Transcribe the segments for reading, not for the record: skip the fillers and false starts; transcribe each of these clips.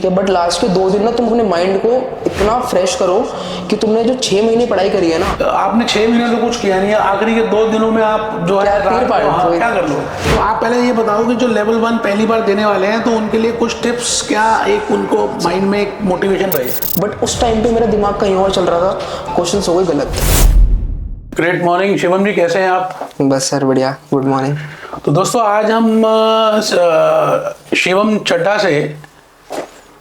ठीक है, but last के 2 दिन ना तुम अपने माइंड को इतना फ्रेश करो कि तुमने जो 6 महीने पढ़ाई करी है ना, आपने 6 महीने तो कुछ किया नहीं है, आखिरी के 2 दिनों में आप जो है क्या कर लो। तो आप पहले ये बताओ कि जो लेवल 1 पहली बार देने वाले हैं तो उनके लिए कुछ टिप्स, क्या एक उनको माइंड में एक मोटिवेशन रहे। बट उस टाइम पे मेरा दिमाग कहीं और चल रहा था, क्वेश्चन हो गए गलत। ग्रेट मॉर्निंग शिवम जी, कैसे हैं आप? बस सर बढ़िया, गुड मॉर्निंग। तो दोस्तों आज हम शिवम चड्ढा से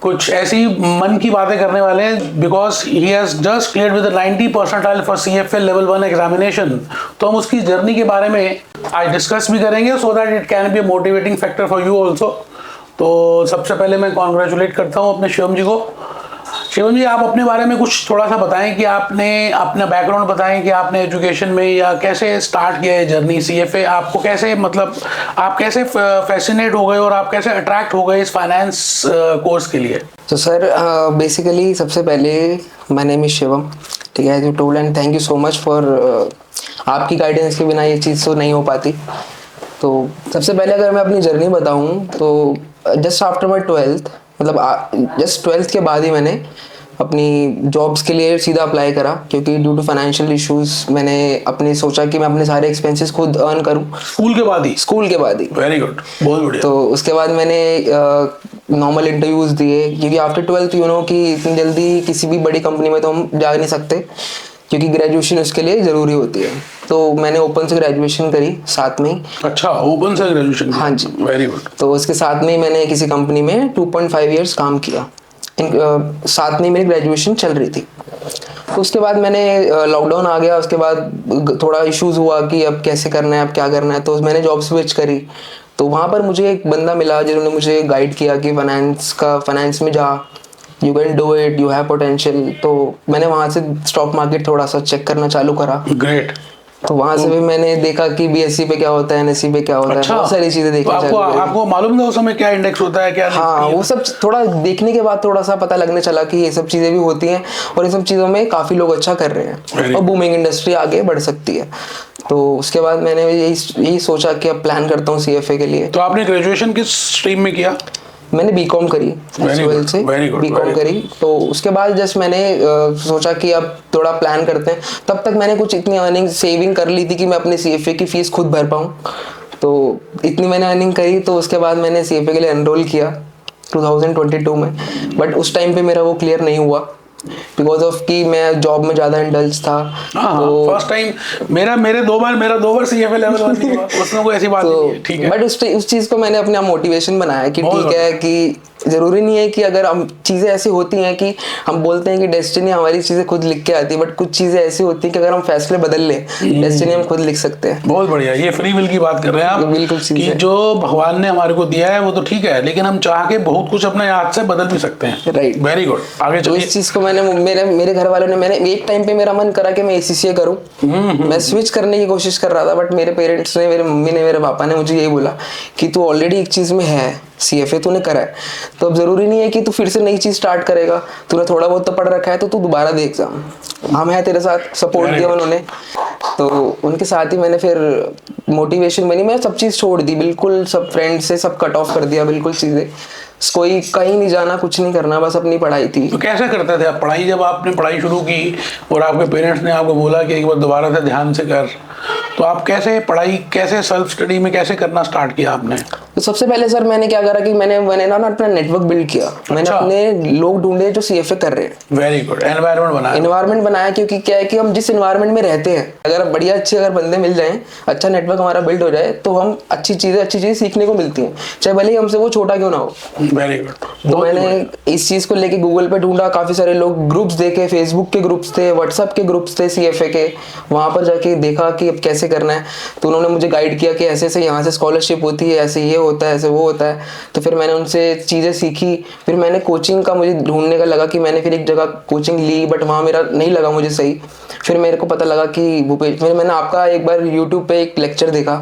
कुछ ऐसी मन की बातें करने वाले हैं, because he has just cleared with 90 percentile for CFA level 1 examination. तो हम उसकी जर्नी के बारे में आज डिस्कस भी करेंगे, so that it can be a motivating factor for you also. तो सबसे पहले मैं कॉन्ग्रेचुलेट करता हूँ अपने शिवम जी को। शिवम जी, आप अपने बारे में कुछ थोड़ा सा बताएं कि आपने अपना बैकग्राउंड बताएं कि आपने एजुकेशन में या कैसे स्टार्ट किया है जर्नी CFA, आपको कैसे, मतलब आप कैसे फैसिनेट हो गए और आप कैसे अट्रैक्ट हो गए इस फाइनेंस कोर्स के लिए। तो सर बेसिकली सबसे पहले माय नेम इज शिवम, ठीक है, जो told, and thank you so much for आपकी गाइडेंस के बिना ये चीज़ तो नहीं हो पाती। तो सबसे पहले अगर मैं अपनी जर्नी बताऊं तो जस्ट आफ्टर माई 12th, मतलब जस्ट 12th के बाद ही मैंने अपनी जॉब्स के लिए सीधा अप्लाई करा, क्योंकि ड्यू टू फाइनेंशियल इश्यूज मैंने अपने सोचा कि मैं अपने सारे एक्सपेंसेस खुद अर्न करूं। स्कूल के बाद ही? स्कूल के बाद ही। वेरी गुड, बहुत बढ़िया। तो उसके बाद मैंने नॉर्मल इंटरव्यूज़ दिए, क्योंकि आफ्टर 12th यू नो कि इतनी जल्दी किसी भी बड़ी कंपनी में तो हम जा नहीं सकते, क्योंकि ग्रेजुएशन उसके लिए ज़रूरी होती है। तो मैंने ओपन से ग्रेजुएशन करी साथ में ही। अच्छा, ओपन से ग्रेजुएशन? हाँ जी, वेरी गुड। तो उसके साथ में ही मैंने किसी कंपनी में 2.5 ईयर्स काम किया। साथ में मेरी ग्रेजुएशन चल रही थी। तो उसके बाद मैंने लॉकडाउन आ गया, उसके बाद थोड़ा इश्यूज हुआ कि अब कैसे करना है, अब क्या करना है, तो मैंने जॉब स्विच करी। तो वहाँ पर मुझे एक बंदा मिला जिन्होंने मुझे गाइड किया कि फाइनेंस में जा, you can do it, you have potential. तो मैंने वहाँ से स्टॉक मार्केट थोड़ा सा चेक करना चालू करा। ग्रेट। तो वहाँ से भी मैंने देखा कि BSE पे क्या होता है, NSE पे क्या होता है, बहुत सारी चीजें देखना चालू करी। आपको मालूम था उस समय क्या इंडेक्स होता है, क्या? हाँ, वो सब थोड़ा देखने के बाद थोड़ा सा पता लगने चला कि ये सब चीजें भी होती हैं और इन सब चीजों में काफी लोग अच्छा कर रहे हैं और बूमिंग इंडस्ट्री आगे बढ़ सकती है। तो उसके बाद मैंने यही सोचा कि अब प्लान करता हूँ CFA के लिए। तो आपने ग्रेजुएशन किस स्ट्रीम में किया? मैंने बीकॉम करी, से बीकॉम करी। तो उसके बाद जस्ट मैंने सोचा कि अब थोड़ा प्लान करते हैं। तब तक मैंने कुछ इतनी अर्निंग सेविंग कर ली थी कि मैं अपने CFA की फीस खुद भर पाऊँ। तो इतनी मैंने अर्निंग करी, तो उसके बाद मैंने CFA के लिए एनरोल किया 2022 में। बट उस टाइम पे मेरा वो क्लियर नहीं हुआ, बिकॉज ऑफ कि मैं जॉब में ज़्यादा इंडल्ज था। तो फर्स्ट टाइम मेरा दो बार CFA लेवल 1 हुआ, उसमें कोई ऐसी बात नहीं है, ठीक है। बट उस चीज़ को मैंने अपना मोटिवेशन बनाया कि ठीक है, कि ज़रूरी नहीं है कि अगर हम चीज़ें ऐसी होती हैं कि हम बोलते हैं कि डेस्टिनी हमारी चीज़ें खुद लिख के आती है, बट कुछ चीज़ें ऐसी होती हैं कि अगर हम फैसले बदल लें, डेस्टिनी हम खुद लिख सकते हैं। बहुत बढ़िया, ये फ्री विल की बात कर रहे हैं आप। बिल्कुल कि जो भगवान ने हमारे को दिया है वो तो ठीक है, लेकिन हम चाह के बहुत कुछ अपने हाथ से बदल भी सकते हैं। राइट, वेरी गुड, आगे चलिए। इस चीज़ को मैंने मेरे घर वालों ने, मैंने एक टाइम पे मेरा मन करा कि मैं ACCA करूँ। मैं स्विच करने की कोशिश कर रहा था, बट मेरे पेरेंट्स ने, मेरे मम्मी ने, मेरे पापा ने मुझे यही बोला कि तू ऑलरेडी एक चीज़ में है, CFA तूने करा है, तो अब जरूरी नहीं है कि तू फिर से नई चीज स्टार्ट करेगा। तूने थोड़ा बहुत तो पढ़ रखा है, तो तू दोबारा दे एग्जाम, हम हैं तेरे साथ, सपोर्ट दिया उन्होंने। तो उनके साथ ही मैंने फिर मोटिवेशन बनी, मैं सब चीज़ छोड़ दी, बिल्कुल सब फ्रेंड से सब कट ऑफ कर दिया, बिल्कुल चीज़ें, कोई कहीं नहीं जाना, कुछ नहीं करना, बस अपनी पढ़ाई थी। तो कैसे करते थे आप पढ़ाई? जब आपने पढ़ाई शुरू की और आपके पेरेंट्स ने आपको बोला कि एक बार दोबारा से ध्यान से कर, तो आप कैसे पढ़ाई, कैसे सेल्फ स्टडी में कैसे करना स्टार्ट किया आपने? तो सबसे पहले सर मैंने क्या करा कि मैंने ना अपना नेटवर्क बिल्ड किया। मैंने अपने लोग ढूंढे जो CFA कर रहे हैं। वेरी गुड, एनवायरनमेंट बनाया, क्योंकि क्या है कि हम जिस एनवायरनमेंट में रहते हैं, अगर बढ़िया अच्छे अगर बंदे मिल जाएं, अच्छा नेटवर्क हमारा बिल्ड हो जाए, तो हम अच्छी चीजें सीखने को मिलती हैं, चाहे भले ही हमसे वो छोटा क्यों ना हो। Very good. तो मैंने इस चीज को लेके गूगल पे ढूंढा, काफी सारे लोग ग्रुप्स देखे, फेसबुक के ग्रुप्स थे, व्हाट्सएप के ग्रुप्स थे CFA के, वहां पर जाके देखा कि अब कैसे करना है। तो उन्होंने मुझे गाइड किया कि ऐसे ऐसे यहाँ से स्कॉलरशिप होती है, ऐसे ये होता है, ऐसे वो होता है। तो फिर मैंने उनसे चीज़ें सीखी। फिर मैंने कोचिंग का मुझे ढूंढने का लगा कि मैंने फिर एक जगह कोचिंग ली, बट वहाँ मेरा नहीं लगा मुझे सही। फिर मेरे को पता लगा कि फिर मैंने आपका एक बार YouTube पे एक लेक्चर देखा,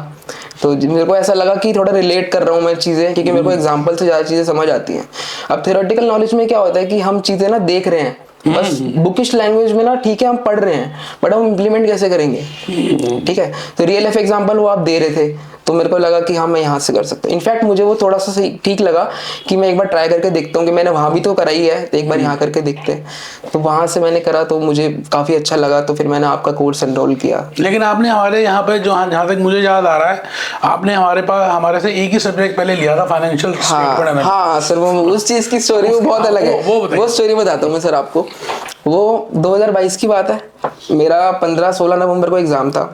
तो मेरे को ऐसा लगा कि थोड़ा रिलेट कर रहा हूँ मैं चीज़ें, क्योंकि मेरे को एग्जाम्पल से ज़्यादा चीज़ें समझ आती हैं। अब थ्योरेटिकल नॉलेज में क्या होता है कि हम चीज़ें ना देख रहे हैं, बस बुकिश लैंग्वेज में ना, ठीक है हम पढ़ रहे हैं, बट हम इम्प्लीमेंट कैसे करेंगे, ठीक है। तो रियल लाइफ एग्जांपल वो आप दे रहे थे, तो मेरे को लगा कि हाँ मैं यहाँ से कर सकता हूँ। इनफैक्ट मुझे वो थोड़ा सा सही ठीक लगा कि मैं एक बार ट्राई करके देखता हूँ कि मैंने वहाँ भी तो करा ही है, तो एक बार यहाँ करके देखते हैं। तो वहाँ से मैंने करा तो मुझे काफ़ी अच्छा लगा, तो फिर मैंने आपका कोर्स एनरोल किया। लेकिन आपने हमारे यहाँ पे जो जहाँ तक मुझे याद आ रहा है, आपने हमारे से एक ही सब्जेक्ट पहले लिया था, फाइनेंशियल स्टेटमेंट। हाँ सर, वो उस चीज़ की स्टोरी वो बहुत अलग है, वो स्टोरी बताता हूँ मैं सर आपको। वो 2022 की बात है, मेरा 15-16 नवंबर को एग्ज़ाम था।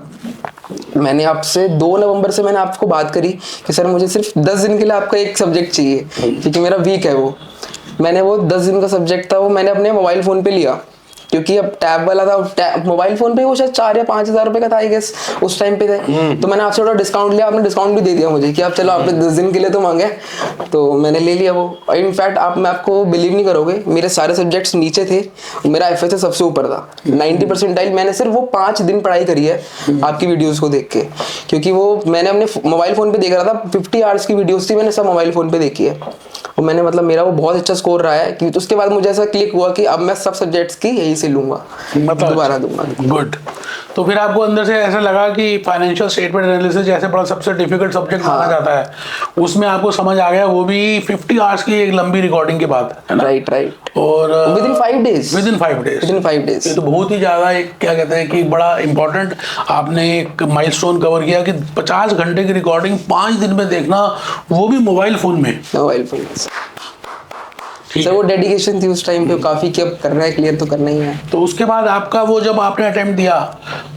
मैंने आपसे 2 नवंबर से मैंने आपको बात करी कि सर मुझे सिर्फ 10 दिन के लिए आपका एक सब्जेक्ट चाहिए, क्योंकि मेरा वीक है वो। मैंने वो 10 दिन का सब्जेक्ट था, वो मैंने अपने मोबाइल फ़ोन पे लिया, क्योंकि अब टैब वाला था, मोबाइल फोन पे वो शायद 4 या 5 हज़ार रुपए का था आई गेस उस टाइम पे थे। तो मैंने आपसे थोड़ा डिस्काउंट लिया, आपने डिस्काउंट भी दे दिया मुझे कि आप चलो आपने 10 दिन के लिए तो मांगे, तो मैंने ले लिया वो। इनफैक्ट मैं आपको बिलीव नहीं करोगे, मेरे सारे सब्जेक्ट्स नीचे थे, मेरा FHS सबसे ऊपर था, 90 परसेंटाइल। मैंने सिर्फ वो 5 दिन पढ़ाई करी है आपकी वीडियोज़ को देख के, क्योंकि वो मैंने अपने मोबाइल फ़ोन पर देख रहा था, 50 आवर्स की वीडियोज़ थी, मैंने सब मोबाइल फ़ोन पर देखी है। और मैंने मतलब मेरा वो बहुत अच्छा स्कोर रहा है, कि उसके बाद मुझे ऐसा क्लिक हुआ कि अब मैं सब सब्जेक्ट्स की यही से लूंगा, मतलब दोबारा दूंगा। गुड। तो फिर आपको अंदर से ऐसा लगा कि फाइनेंशियल स्टेटमेंट एनालिसिस जैसे बड़ा सबसे डिफिकल्ट सब्जेक्ट माना जाता है, उसमें आपको समझ आ गया, वो भी 50 आवर्स की एक लंबी रिकॉर्डिंग के बाद, है ना? राइट। और विदिन 5 डेज। Within 5 days. ये तो बहुत ही ज़्यादा एक क्या कहते हैं कि बड़ा इंपॉर्टेंट आपने एक माइलस्टोन कवर किया कि 50 घंटे की रिकॉर्डिंग 5 दिन में देखना, वो भी मोबाइल फ़ोन में। मोबाइल फ़ोन में सर, वो डेडिकेशन थी उस टाइम पे काफ़ी कि अब करना है, क्लियर तो करना ही है। तो उसके बाद आपका वो जब आपने अटेम्प्ट दिया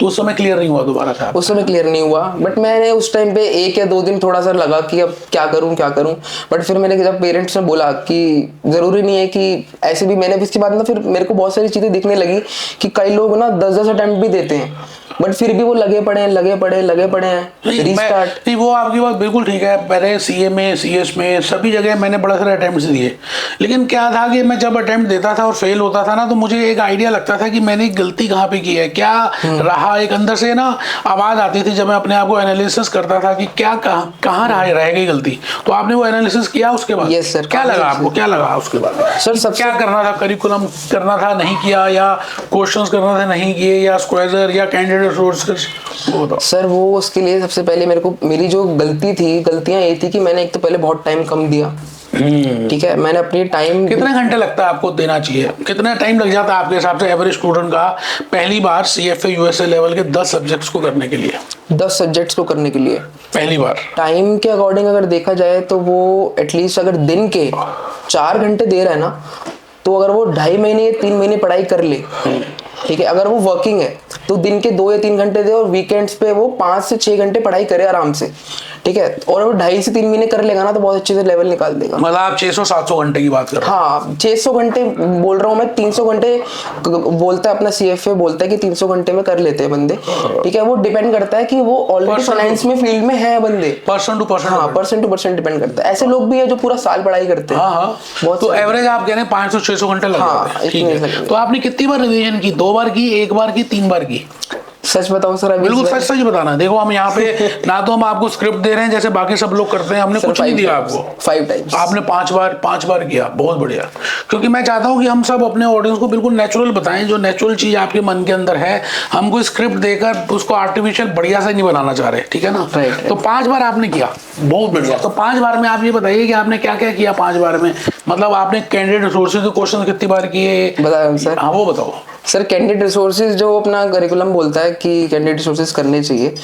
तो उस समय क्लियर नहीं हुआ दोबारा से? उस समय क्लियर नहीं हुआ, बट मैंने उस टाइम पे 1 या 2 दिन थोड़ा सा लगा कि अब क्या करूं। बट फिर मैंने जब पेरेंट्स ने बोला कि ज़रूरी नहीं है कि ऐसे भी, मैंने इसके बाद ना फिर मेरे को बहुत सारी चीज़ें दिखने लगी कि कई लोग ना 10-10 अटेम्प्ट भी देते हैं, बट फिर भी वो लगे पड़े हैं रीस्टार्ट। नहीं, वो आपकी बात बिल्कुल ठीक है। पहले CA में, CS में, सभी जगह मैंने बड़ा सारे अटेम्प्ट दिए, लेकिन क्या था कि मैं जब अटेम्प्ट देता था और फेल होता था ना, तो मुझे एक आइडिया लगता था कि मैंने गलती कहाँ पे की है, क्या रहा। एक अंदर से ना आवाज़ आती थी जब मैं अपने आप को एनालिसिस करता था कि क्या कहाँ रह गई गलती। तो आपने वो एनालिसिस किया उसके बाद? Yes sir. क्या लगा आपको, क्या लगा उसके बाद? सर सब क्या करना था, करिकुलम करना था नहीं किया, या क्वेश्चंस करना था नहीं किए, या स्क्वायर या कैंडिडेट रिसोर्सेस? सर वो उसके लिए सबसे पहले मेरी जो गलतियां ये थी कि मैंने एक तो पहले बहुत टाइम कम दिया। ठीक है, मैंने अपनी टाइम, कितने घंटे लगता है आपको देना चाहिए, कितना टाइम लग जाता है आपके हिसाब से एवरेज स्टूडेंट का पहली बार CFA USA लेवल के 10 सब्जेक्ट्स को करने के लिए? 10 सब्जेक्ट्स को करने के लिए पहली बार टाइम के अकॉर्डिंग अगर देखा जाए तो वो एटलीस्ट अगर दिन के 4 घंटे दे रहा है ना, तो अगर वो 2.5 महीने या 3 महीने पढ़ाई कर ले, ठीक है, अगर वो वर्किंग है तो दिन के 2 या 3 घंटे दे, और वीकेंड्स पे वो 5 से 6 घंटे पढ़ाई करे आराम से, ठीक है, और वो 2.5 से 3 महीने कर लेगा ना, तो बहुत अच्छे से लेवल निकाल देगा। मतलब आप 600-700 घंटे की बात कर रहे हैं? हाँ, 600 घंटे बोल रहा हूँ मैं, 300 घंटे बोलता है अपना CFA, बोलता है कि 300 घंटे में कर लेते हैं बंदे, ठीक है। वो डिपेंड करता है कि वो ऑलरेडी फाइनेंस में फील्ड में है बंदे, पर्सन टू पर्सन। हाँ, पर्सन टू पर्सन डिपेंड करता है। ऐसे लोग भी है जो पूरा साल पढ़ाई करते हैं। हाँ, बहुत। तो एवरेज आप कह रहे हैं 500-600 घंटे लग जाते हैं, ठीक है। तो आपने कितनी बार रिवीजन की? 2 बार की, 1 बार की, 3 बार की? सच बताऊं सर, बिल्कुल सच बताना। देखो हम यहाँ पे ना तो हम आपको स्क्रिप्ट दे रहे हैं जैसे बाकी सब लोग करते हैं, हमने कुछ नहीं दिया आपको। 5 टाइम्स आपने 5 बार किया, बहुत बढ़िया। क्योंकि मैं चाहता हूँ कि हम सब अपने ऑडियंस को बिल्कुल नेचुरल बताएं, जो नेचुरल चीज आपके मन के अंदर है। हम कोई स्क्रिप्ट देकर उसको आर्टिफिशियल बढ़िया से नहीं बनाना चाह रहे, ठीक है ना? तो 5 बार आपने किया, बहुत बढ़िया। तो 5 बार में आप ये बताइए कि आपने क्या क्या किया 5 बार में। मतलब आपने कैंडिडेट रिसोर्सेज के क्वेश्चन कितनी बार किए, बताया सर? हाँ, वो बताओ सर। कैंडिडेट रिसोर्सेज जो अपना करिकुलम बोलता है कि कैंडिडेट रिसोर्सेज करने चाहिए,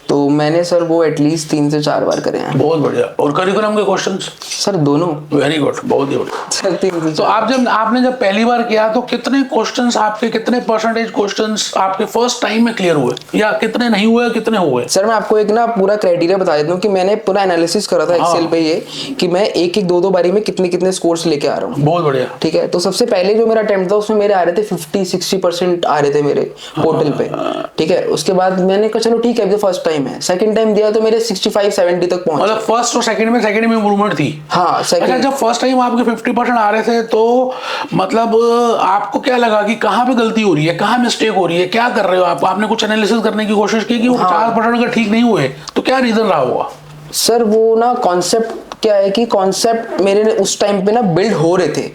तो मैंने सर वो एटलीस्ट 3 से 4 बार करे हैं। बहुत बढ़िया। और करिकुलम के क्वेश्चंस? सर दोनों। वेरी गुड, बहुत ही बढ़िया सर। 3 से 4। तो आपने जब पहली बार किया तो कितने क्वेश्चंस आपके, कितने परसेंटेज क्वेश्चंस आपके फर्स्ट टाइम में क्लियर हुए, या कितने नहीं हुए, कितने हुए? सर मैं आपको एक ना पूरा क्राइटेरिया बता देता हूँ कि मैंने पूरा एनालिसिस करा था एक्सेल पे, ये कि मैं एक 2 बारी में कितने स्कोर्स लेके आ रहा हूँ। बहुत बढ़िया, ठीक है। तो सबसे पहले जो मेरा अटेम्प्ट था उसमें मेरे आ रहे थे 50-60% आ रहे थे मेरे पोर्टल पे, ठीक है। उसके बाद मैंने कहा चलो ठीक है, फर्स्ट टाइम है। सेकंड टाइम दिया तो मेरे 65-70 तक पहुंचे। मतलब फर्स्ट और सेकंड में इंप्रूवमेंट थी? हाँ, अच्छा, जब फर्स्ट टाइम आपके 50% आ रहे थे तो मतलब आपको क्या लगा कि कहाँ पे गलती हो रही है, कहाँ मिस्टेक हो रही है, क्या कर रहे हो आप? आपने कुछ एनालिसिस करने की कोशिश की कि वो 50% अगर ठीक नहीं हुए तो क्या रीजन रहा होगा? सर वो ना कॉन्सेप्ट क्या है कि कॉन्सेप्ट मेरे उस टाइम पे ना बिल्ड हो रहे थे।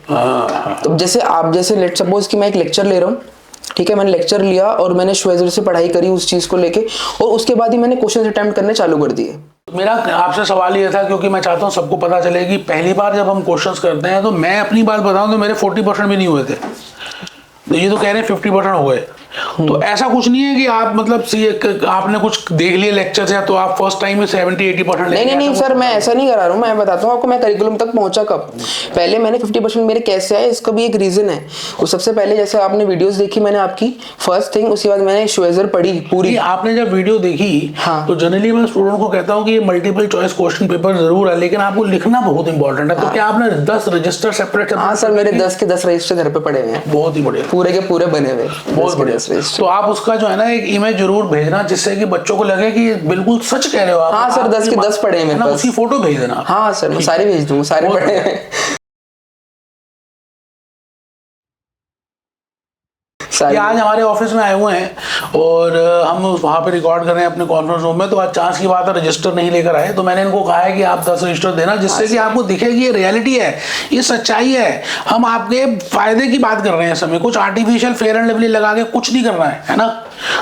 तो जैसे लेट सपोज कि मैं एक लेक्चर ले रहा हूँ, ठीक है, मैंने लेक्चर लिया और मैंने श्वेजर से पढ़ाई करी उस चीज को लेके, और उसके बाद ही मैंने क्वेश्चन अटेम्प्ट करने चालू कर दिए। मेरा आपसे सवाल ये था, क्योंकि मैं चाहता हूँ सबको पता चले कि पहली बार जब हम क्वेश्चंस करते हैं, तो मैं अपनी बात बताऊं तो मेरे 40% भी नहीं हुए थे, तो ये तो कह रहे हैं 50% हो गए। तो ऐसा कुछ नहीं है कि आप मतलब आपने कुछ देख लिया लेक्चर या तो आप फर्स्ट टाइम में 70-80% नहीं सर, मैं ऐसा नहीं करा रहा हूँ। मैं बताता हूँ आपको मैं करिकुलम तक पहुंचा कब। पहले मैंने 50% मेरे कैसे आए, इसका भी एक रीजन है। वो सबसे पहले जैसे आपने वीडियोस देखी मैंने आपकी फर्स्ट थिंग, उसके बाद मैंने श्वेजर पढ़ी पूरी। आपने जब वीडियो देखी, हाँ, तो जनरली मैं स्टूडेंट को कहता हूँ कि ये मल्टीपल चॉइस क्वेश्चन पेपर जरूर है, लेकिन आपको लिखना बहुत इंपॉर्टेंट है। तो क्या आपने 10 रजिस्टर सेपरेट? हाँ सर, मेरे 10 के 10 रजिस्टर घर पे पड़े हुए हैं, बहुत ही बढ़िया, पूरे के पूरे बने हुए, बहुत बढ़िया। तो आप उसका जो है ना एक इमेज जरूर भेजना, जिससे कि बच्चों को लगे कि बिल्कुल सच कह रहे हो आप। हाँ सर, 10 के 10 पड़े हैं मेरे पास, उसकी फोटो भेज देना। हाँ सर, मैं सारे भेज दूंगा, सारे पड़े हैं। ये आज हमारे ऑफिस में आए हुए हैं और हम वहाँ पे रिकॉर्ड कर रहे हैं अपने कॉन्फ्रेंस रूम में। तो आज चांस की बात है रजिस्टर नहीं लेकर आए, तो मैंने इनको कहा है कि आप 10 रजिस्टर देना, जिससे कि आपको दिखे कि ये रियलिटी है, ये सच्चाई है। हम आपके फायदे की बात कर रहे हैं इस समय, कुछ आर्टिफिशियल फेयर एंड लवली लगा के कुछ नहीं करना है ना।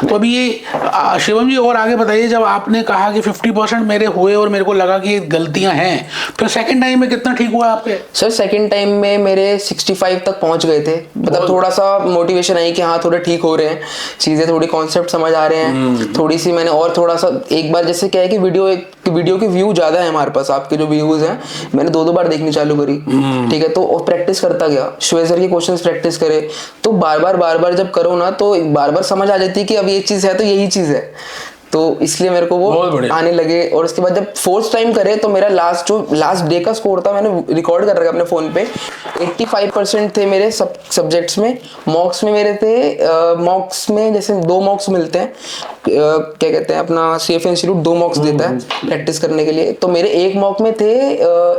तो अभी ये शिवम जी और आगे बताइए, जब आपने कहा कि 50% मेरे हुए और मेरे को लगा कि गलतियां हैं, फिर सेकंड टाइम में कितना ठीक हुआ आपके? सर सेकंड टाइम में मेरे 65 तक पहुंच गए थे। मतलब थोड़ा सा मोटिवेशन आई कि हाँ थोड़े ठीक हो रहे हैं चीजें, थोड़ी कॉन्सेप्ट समझ आ रहे हैं थोड़ी सी। मैंने और थोड़ा सा एक बार, जैसे क्या है कि वीडियो के व्यू ज्यादा है हमारे पास, आपके जो व्यूज हैं मैंने 2 बार देखनी चालू करी, ठीक है। तो प्रैक्टिस करता गया, श्वेजर के क्वेश्चंस प्रैक्टिस करे, तो बार बार जब करो ना तो बार बार समझ आ जाती है कि अब ये चीज है तो यही चीज है। तो इसलिए मेरे को वो आने लगे। और उसके बाद जब फोर्थ टाइम करे तो मेरा लास्ट डे का स्कोर था, मैंने रिकॉर्ड कर रखा अपने फोन पे, 85% थे मेरे सब सब्जेक्ट्स में। मॉक्स में मेरे थे, मॉक्स में जैसे 2 मॉक्स मिलते हैं, क्या कहते हैं अपना CFA इंस्टीट्यूट 2 मॉक्स देता है प्रैक्टिस करने के लिए। तो मेरे एक मॉक में थे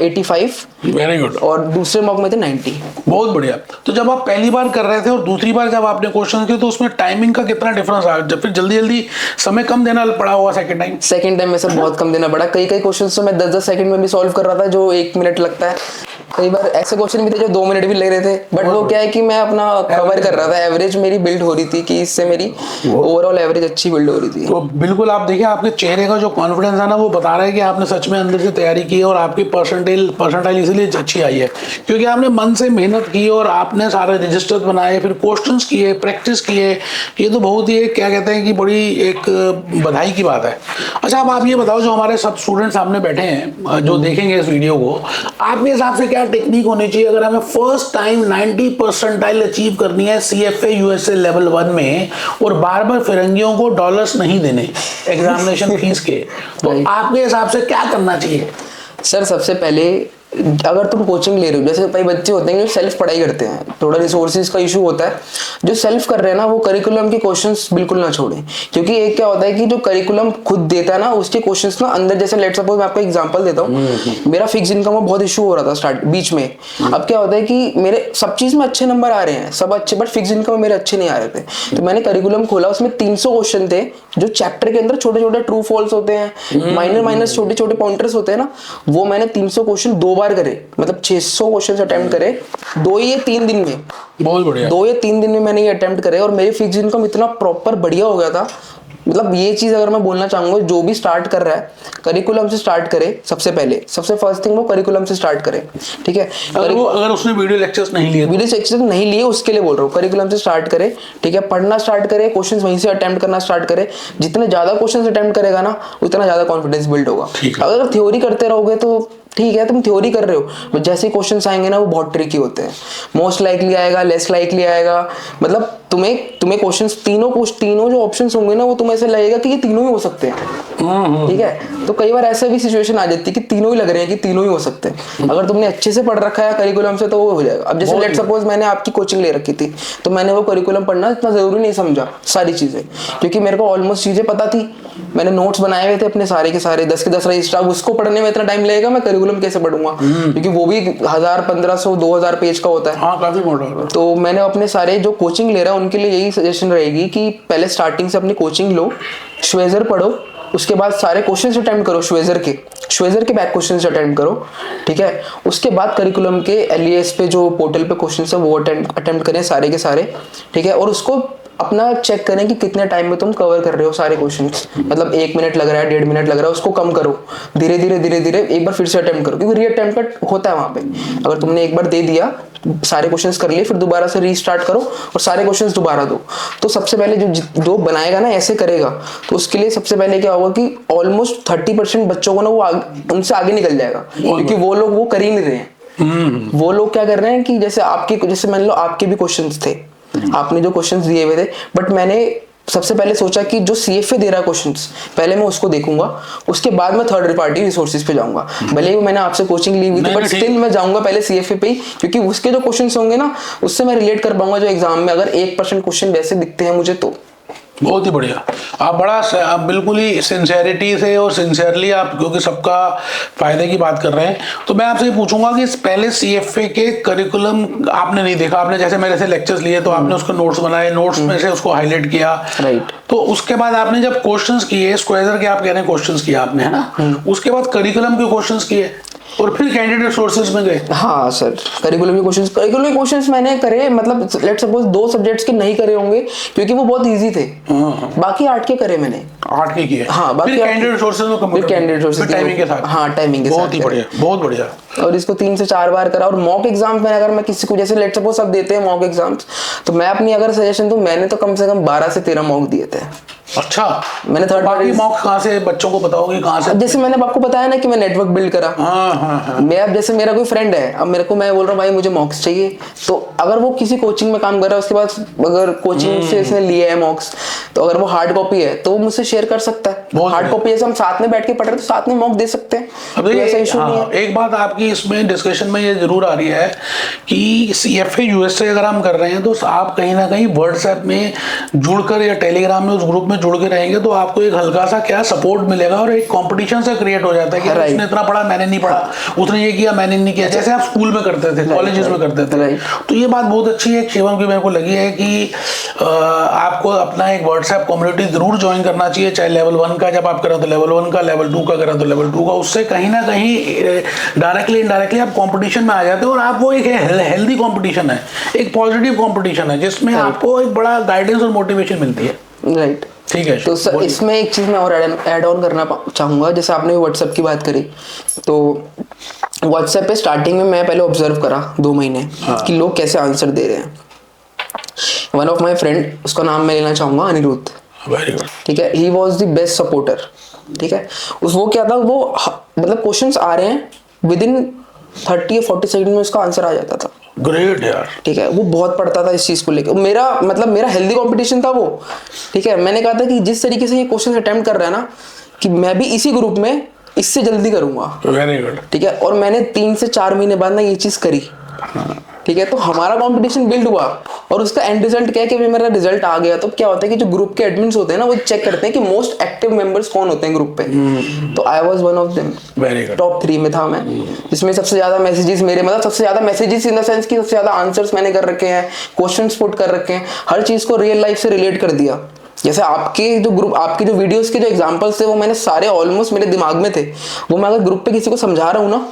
85, वेरी गुड, और दूसरे मॉक में थे 90। बहुत बढ़िया। तो जब आप पहली बार कर रहे थे और दूसरी बार जब आपने क्वेश्चन किए, तो उसमें टाइमिंग का कितना डिफरेंस आया? जब फिर जल्दी समय कम देना पड़ा होगा सेकंड टाइम में सर बहुत कम देना पड़ा। कई क्वेश्चंस तो मैं 10-10 सेकंड में भी सॉल्व कर रहा था, जो 1 मिनट लगता है। कई बार ऐसे क्वेश्चन भी थे जो 2 मिनट भी लग रहे थे, बट वो क्या है कि मैं अपना कवर कर रहा था, एवरेज मेरी बिल्ड हो रही थी, कि इससे मेरी ओवरऑल एवरेज अच्छी बिल्ड हो रही थी। तो बिल्कुल आप देखिए, आपके चेहरे का जो कॉन्फिडेंस है ना, वो बता रहा है कि आपने सच में अंदर से तैयारी की है, और आपकी परसेंटाइल इसलिए अच्छी आई है क्योंकि आपने मन से मेहनत की और आपने सारे रजिस्टर्स बनाए, फिर क्वेश्चंस किए, प्रैक्टिस किए। ये तो बहुत ही क्या कहते हैं कि बड़ी एक बधाई की बात है। अच्छा, अब आप ये बताओ, जो हमारे सब स्टूडेंट सामने बैठे हैं जो देखेंगे इस वीडियो को, आपके हिसाब से क्या टेक्निक होनी चाहिए अगर हमें फर्स्ट टाइम 90 परसेंटाइल अचीव करनी है CFA USA लेवल 1 में, और बार बार फिरंगियों को डॉलर्स नहीं देने एग्जामिनेशन फीस के, तो आपके हिसाब से क्या करना चाहिए? सर सबसे पहले अगर तुम कोचिंग ले रहे हो, जैसे कई बच्चे होते हैं जो सेल्फ पढ़ाई करते हैं, थोड़ा रिसोर्सेज का इशू होता है, जो सेल्फ कर रहे हैं ना वो करिकुलम के क्वेश्चंस बिल्कुल ना छोड़ें। क्योंकि एक क्या होता है कि जो करिकुलम खुद देता है ना, उसके क्वेश्चंस ना अंदर, जैसे लेट्स सपोज मैं आपको एग्जांपल देता हूँ, मेरा फिक्स इनकम में बहुत इशू हो रहा था बीच में। अब क्या होता है कि मेरे सब चीज में अच्छे नंबर आ रहे हैं, सब अच्छे, बट फिक्स इनकम मेरे अच्छे नहीं आ रहे थे। तो मैंने करिकुलम खोला, उसमें 300 क्वेश्चन थे, जो चैप्टर के अंदर छोटे छोटे ट्रू फॉल्स होते हैं, माइनर छोटे छोटे पॉइंटर्स होते हैं ना, वो मैंने 300 क्वेश्चन 2 बार करे, मतलब 600 क्वेश्चन अटेम्प्ट करे 2 या 3 दिन में। बहुत बढ़िया, 2 या 3 दिन में मैंने ये अटेम्प्ट करे, और मेरी फिक्स इनकम इतना प्रॉपर बढ़िया हो गया था। मतलब ये चीज अगर मैं बोलना चाहूंगा, जो भी स्टार्ट कर रहा है करिकुलम से स्टार्ट करे। सबसे फर्स्ट थिंग वो करिकुलम से स्टार्ट करे, ठीक है। अगर उसने वीडियो लेक्चर्स नहीं लिए उसके लिए बोल रहा हूँ, करिकुलम से स्टार्ट करे, ठीक है। पढ़ना स्टार्ट करे, क्वेश्चंस वहीं से अटेम्प्ट करना स्टार्ट करे। जितने ज्यादा क्वेश्चंस अटेम्प्ट करेगा ना, उतना ज्यादा कॉन्फिडेंस बिल्ड होगा। अगर थ्योरी करते रहोगे तो ठीक है, तुम थ्योरी कर रहे हो, जैसे क्वेश्चंस आएंगे ना वो बहुत ट्रिकी होते हैं। मोस्ट लाइकली आएगा, लेस लाइकली आएगा, मतलब तुम्हें क्वेश्चंस तीनों जो ऑप्शंस होंगे ना, वो तुम्हें ऐसे लगेगा कि ये तीनों ही हो सकते हैं, ठीक है। तो कई बार ऐसा भी सिचुएशन आ जाती है कि तीनों ही लग रहे हैं कि तीनों ही हो सकते हैं। अगर तुमने अच्छे से पढ़ रखा है करिकुलम से तो वो हो जाएगा। अब जैसे लेट सपोज मैंने आपकी कोचिंग ले रखी थी, तो मैंने वो करिकुलम पढ़ना इतना जरूरी नहीं समझा सारी चीजें, क्योंकि मेरे को ऑलमोस्ट चीजें पता थी। मैंने नोट्स बनाए हुए थे अपने सारे के सारे, 10 के 10 रजिस्टर। अब उसको पढ़ने में इतना टाइम लगेगा, मैं करिकुलम कैसे पढ़ूंगा, क्योंकि वो भी 1000, 1500, 2000 पेज का होता है। हाँ, काफी मोटा होता है। तो मैंने अपने सारे जो कोचिंग ले रहा है उनके लिए यही सजेशन रहेगी कि पहले स्टार्टिंग से अपनी कोचिंग लो, श्वेजर पढ़ो, उसके बाद सारे क्वेश्चंस अटेम्प्ट करो, श्वेजर के बैक क्वेश्चंस अटेम्प्ट करो, ठीक है। उसके बाद करिकुलम के LES पे जो पोर्टल पे क्वेश्चंस है वो अटेम्प्ट करें सारे के सारे, ठीक है। और उसको अपना चेक करें कि कितने टाइम में तुम कवर कर रहे हो सारे क्वेश्चंस। मतलब 1 मिनट लग रहा है, 1.5 मिनट लग रहा है, उसको कम करो, धीरे धीरे एक बार फिर से अटेम्प्ट करो, क्योंकि रीअटेम्प्ट होता है वहाँ पे। अगर तुमने एक बार दे दिया, सारे क्वेश्चंस कर लिए, फिर दोबारा से रीस्टार्ट करो और सारे क्वेश्चंस दोबारा दो। तो सबसे पहले जो बनाएगा ना ऐसे करेगा, तो उसके लिए सबसे पहले क्या होगा कि ऑलमोस्ट 30% बच्चों को ना वो उनसे आगे निकल जाएगा, क्योंकि वो लोग वो कर ही नहीं रहे हैं। वो लोग क्या कर रहे हैं कि जैसे मान लो आपके भी क्वेश्चंस थे, आपने जो क्वेश्चंस दिए हुए थे, बट मैंने सबसे पहले सोचा कि जो सीएफए दे रहा है क्वेश्चंस, पहले मैं उसको देखूंगा, उसके बाद मैं थर्ड पार्टी रिसोर्सेज पे जाऊंगा। भले ही मैंने आपसे कोचिंग ली हुई थी, बट स्टिल मैं जाऊंगा पहले सीएफए पे ही, क्योंकि उसके जो क्वेश्चंस होंगे ना, उससे मैं रिलेट कर पाऊंगा जो एग्जाम में अगर 1% क्वेश्चन वैसे दिखते हैं मुझे तो। बहुत ही बढ़िया। आप बिल्कुल ही सिंसेरिटी से और सिंसियरली आप क्योंकि सबका फायदे की बात कर रहे हैं, तो मैं आपसे ये पूछूंगा कि पहले सीएफए के करिकुलम आपने नहीं देखा, आपने जैसे मेरे से लेक्चर्स लिए तो आपने उसके नोट्स बनाए, नोट्स में से उसको हाईलाइट किया, राइट। तो उसके बाद आपने जब क्वेश्चंस किए, स्क्वायर के आप कह रहे हैं क्वेश्चंस किए आपने, है ना, उसके बाद करिकुलम के क्वेश्चंस किए और फिर कैंडिडेट सोर्सेज में गए। हाँ सर, करिकुलम के क्वेश्चंस मैंने करे, मतलब लेट्स सपोज 2 सब्जेक्ट्स के नहीं करे होंगे क्योंकि वो बहुत इजी थे, बाकी 8 के करे मैंने, 8 के किए। हाँ, बाकी कैंडिडेट सोर्सेज में कंप्यूटर, कैंडिडेट सोर्सेज टाइमिंग के साथ। हाँ, टाइमिंग के साथ। बहुत ही बढ़िया, बहुत बढ़िया। और इसको 3 से 4 बार करा। और मॉक एग्जाम्स में अगर मैं किसी को, जैसे लेट्स सपोज सब देते हैं मॉक एग्जाम्स, तो मैं अपनी अगर सजेशन दूं, मैंने तो कम से कम 12 से 13 मॉक दिए थे। अच्छा, मैंने थर्ड पार्टी मॉक कहाँ से बच्चों को बताओगे कहाँ से? जैसे मैंने आपको बताया ना कि मैं नेटवर्क बिल्ड करा। हाँ। मैं अब जैसे मेरा कोई फ्रेंड है, अब मेरे को मैं बोल रहा हूँ भाई मुझे मॉक्स चाहिए, तो अगर वो किसी कोचिंग में काम कर रहा है, उसके पास अगर कोचिंग से इसने लिए है मॉक्स, तो अगर वो हार्ड कॉपी है तो वो मुझसे शेयर कर सकता है। हार्ड कॉपी जैसे हम साथ में बैठ के पढ़ रहे हैं तो साथ में मॉक दे सकते हैं, अब ऐसा इशू नहीं है। एक बात आपकी इसमें डिस्कशन में ये जरूर आ रही है कि सीएफए यूएसए अगर हम कर रहे हैं तो आप कहीं ना कहीं व्हाट्सएप में जुड़कर या टेलीग्राम में उस ग्रुप में जुड़ के रहेंगे तो आपको एक हल्का सा क्या सपोर्ट मिलेगा और एक कंपटीशन सा क्रिएट हो जाता है कि उसने इतना पढ़ा मैंने नहीं पढ़ा, उसने ये किया मैंने नहीं किया, जैसे आप स्कूल में करते थे, कॉलेजेस में करते थे। तो ये बात बहुत अच्छी है शिवम की, मेरे को लगी है कि आपको अपना एक व्हाट्सएप कम्युनिटी जरूर ज्वाइन करना चाहिए, चाहे लेवल 1 का जब आप करें तो लेवल 1 का, लेवल 2 का करें तो लेवल 2 का। उससे कहीं ना कहीं डायरेक्टली इनडायरेक्टली आप कंपटीशन में आ जाते हो और आप वो एक हेल्दी कंपटीशन है, एक पॉजिटिव कंपटीशन है जिसमें आपको एक बड़ा गाइडेंस और मोटिवेशन मिलती है। राइट, ठीक है। तो सर इसमें एक चीज़ मैं और ऐड ऑन करना चाहूँगा। जैसे आपने व्हाट्सएप की बात करी, तो व्हाट्सएप पे स्टार्टिंग में मैं पहले ऑब्जर्व करा 2 महीने कि लोग कैसे आंसर दे रहे हैं। वन ऑफ माई फ्रेंड, उसका नाम मैं लेना चाहूँगा, अनिरुद्ध, वेरी गुड, ठीक है, he was the best supporter, ठीक है। वो क्या था, वो मतलब क्वेश्चंस आ रहे हैं विद इन 30 या 40 सेकंड में उसका आंसर आ जाता था। ग्रेट यार, ठीक है। वो बहुत पढ़ता था इस चीज को लेकर, मेरा हेल्दी कंपटीशन था वो, ठीक है। मैंने कहा था कि जिस तरीके से ये क्वेश्चन अटेम्प्ट कर रहा है ना, कि मैं भी इसी ग्रुप में इससे जल्दी करूंगा। वेरी गुड, ठीक है। और मैंने 3 से 4 महीने बाद ना ये चीज करी, ठीक है। तो हमारा कंपटीशन बिल्ड हुआ और उसका एंड रिजल्ट क्या है कि मेरा रिजल्ट आ गया। तो क्या होता है कि जो ग्रुप के एडमिन्स होते हैं ना, वो चेक करते हैं कि मोस्ट एक्टिव मेंबर्स कौन होते हैं ग्रुप पे। तो I was one of them, very good, top 3 में था मैं, जिसमें सबसे ज्यादा मैसेजेस मेरे, मतलब सबसे ज्यादा मैसेजेस इन द सेंस कि सबसे ज्यादा आंसर्स मैंने कर रखे हैं, क्वेश्चंस पुट कर रखे हैं, हर चीज को रियल लाइफ से रिलेट कर दिया। जैसे आपके जो ग्रुप, आपके जो वीडियोस के जो एग्जांपल्स थे वो मैंने सारे ऑलमोस्ट मेरे दिमाग में थे। वो मैं अगर ग्रुप पे किसी को समझा रहा हूँ ना,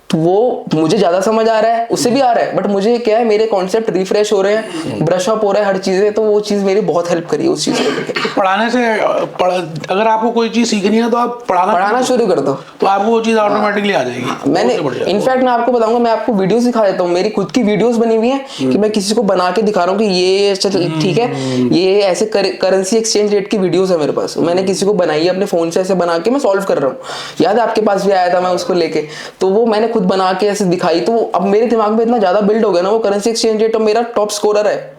तो वो मुझे ज्यादा समझ आ रहा है, उससे भी आ रहा है, बट मुझे क्या है, मेरे कॉन्सेप्ट रिफ्रेश हो रहे हैं, ब्रश अप हो रहा है हर चीजें। तो वो चीज मेरी बहुत हेल्प करी उस चीज को लेकर। पढ़ाने से अगर आपको कोई चीज सीखनी है तो आप पढ़ाना शुरू कर दो, तो आपको वो चीज ऑटोमेटिकली आ जाएगी। मैंने इनफैक्ट मैं आपको बताऊंगा, मैं आपको वीडियो सिखा देता हूँ, मेरी खुद की वीडियोस बनी हुई है कि मैं किसी को बना के दिखा रहा हूँ कि ये ठीक है, ये ऐसे करेंसी एक्सचेंज रेट की वीडियोस है मेरे पास, मैंने किसी को बनाई है अपने फोन से, ऐसे बना के मैं सॉल्व कर रहा हूँ। याद है आपके पास भी आया था मैं उसको लेके, तो वो मैंने खुद बना के ऐसे दिखाई। तो अब मेरे दिमाग में इतना ज्यादा बिल्ड हो गया ना वो करेंसी एक्सचेंज रेट, और मेरा टॉप स्कोरर है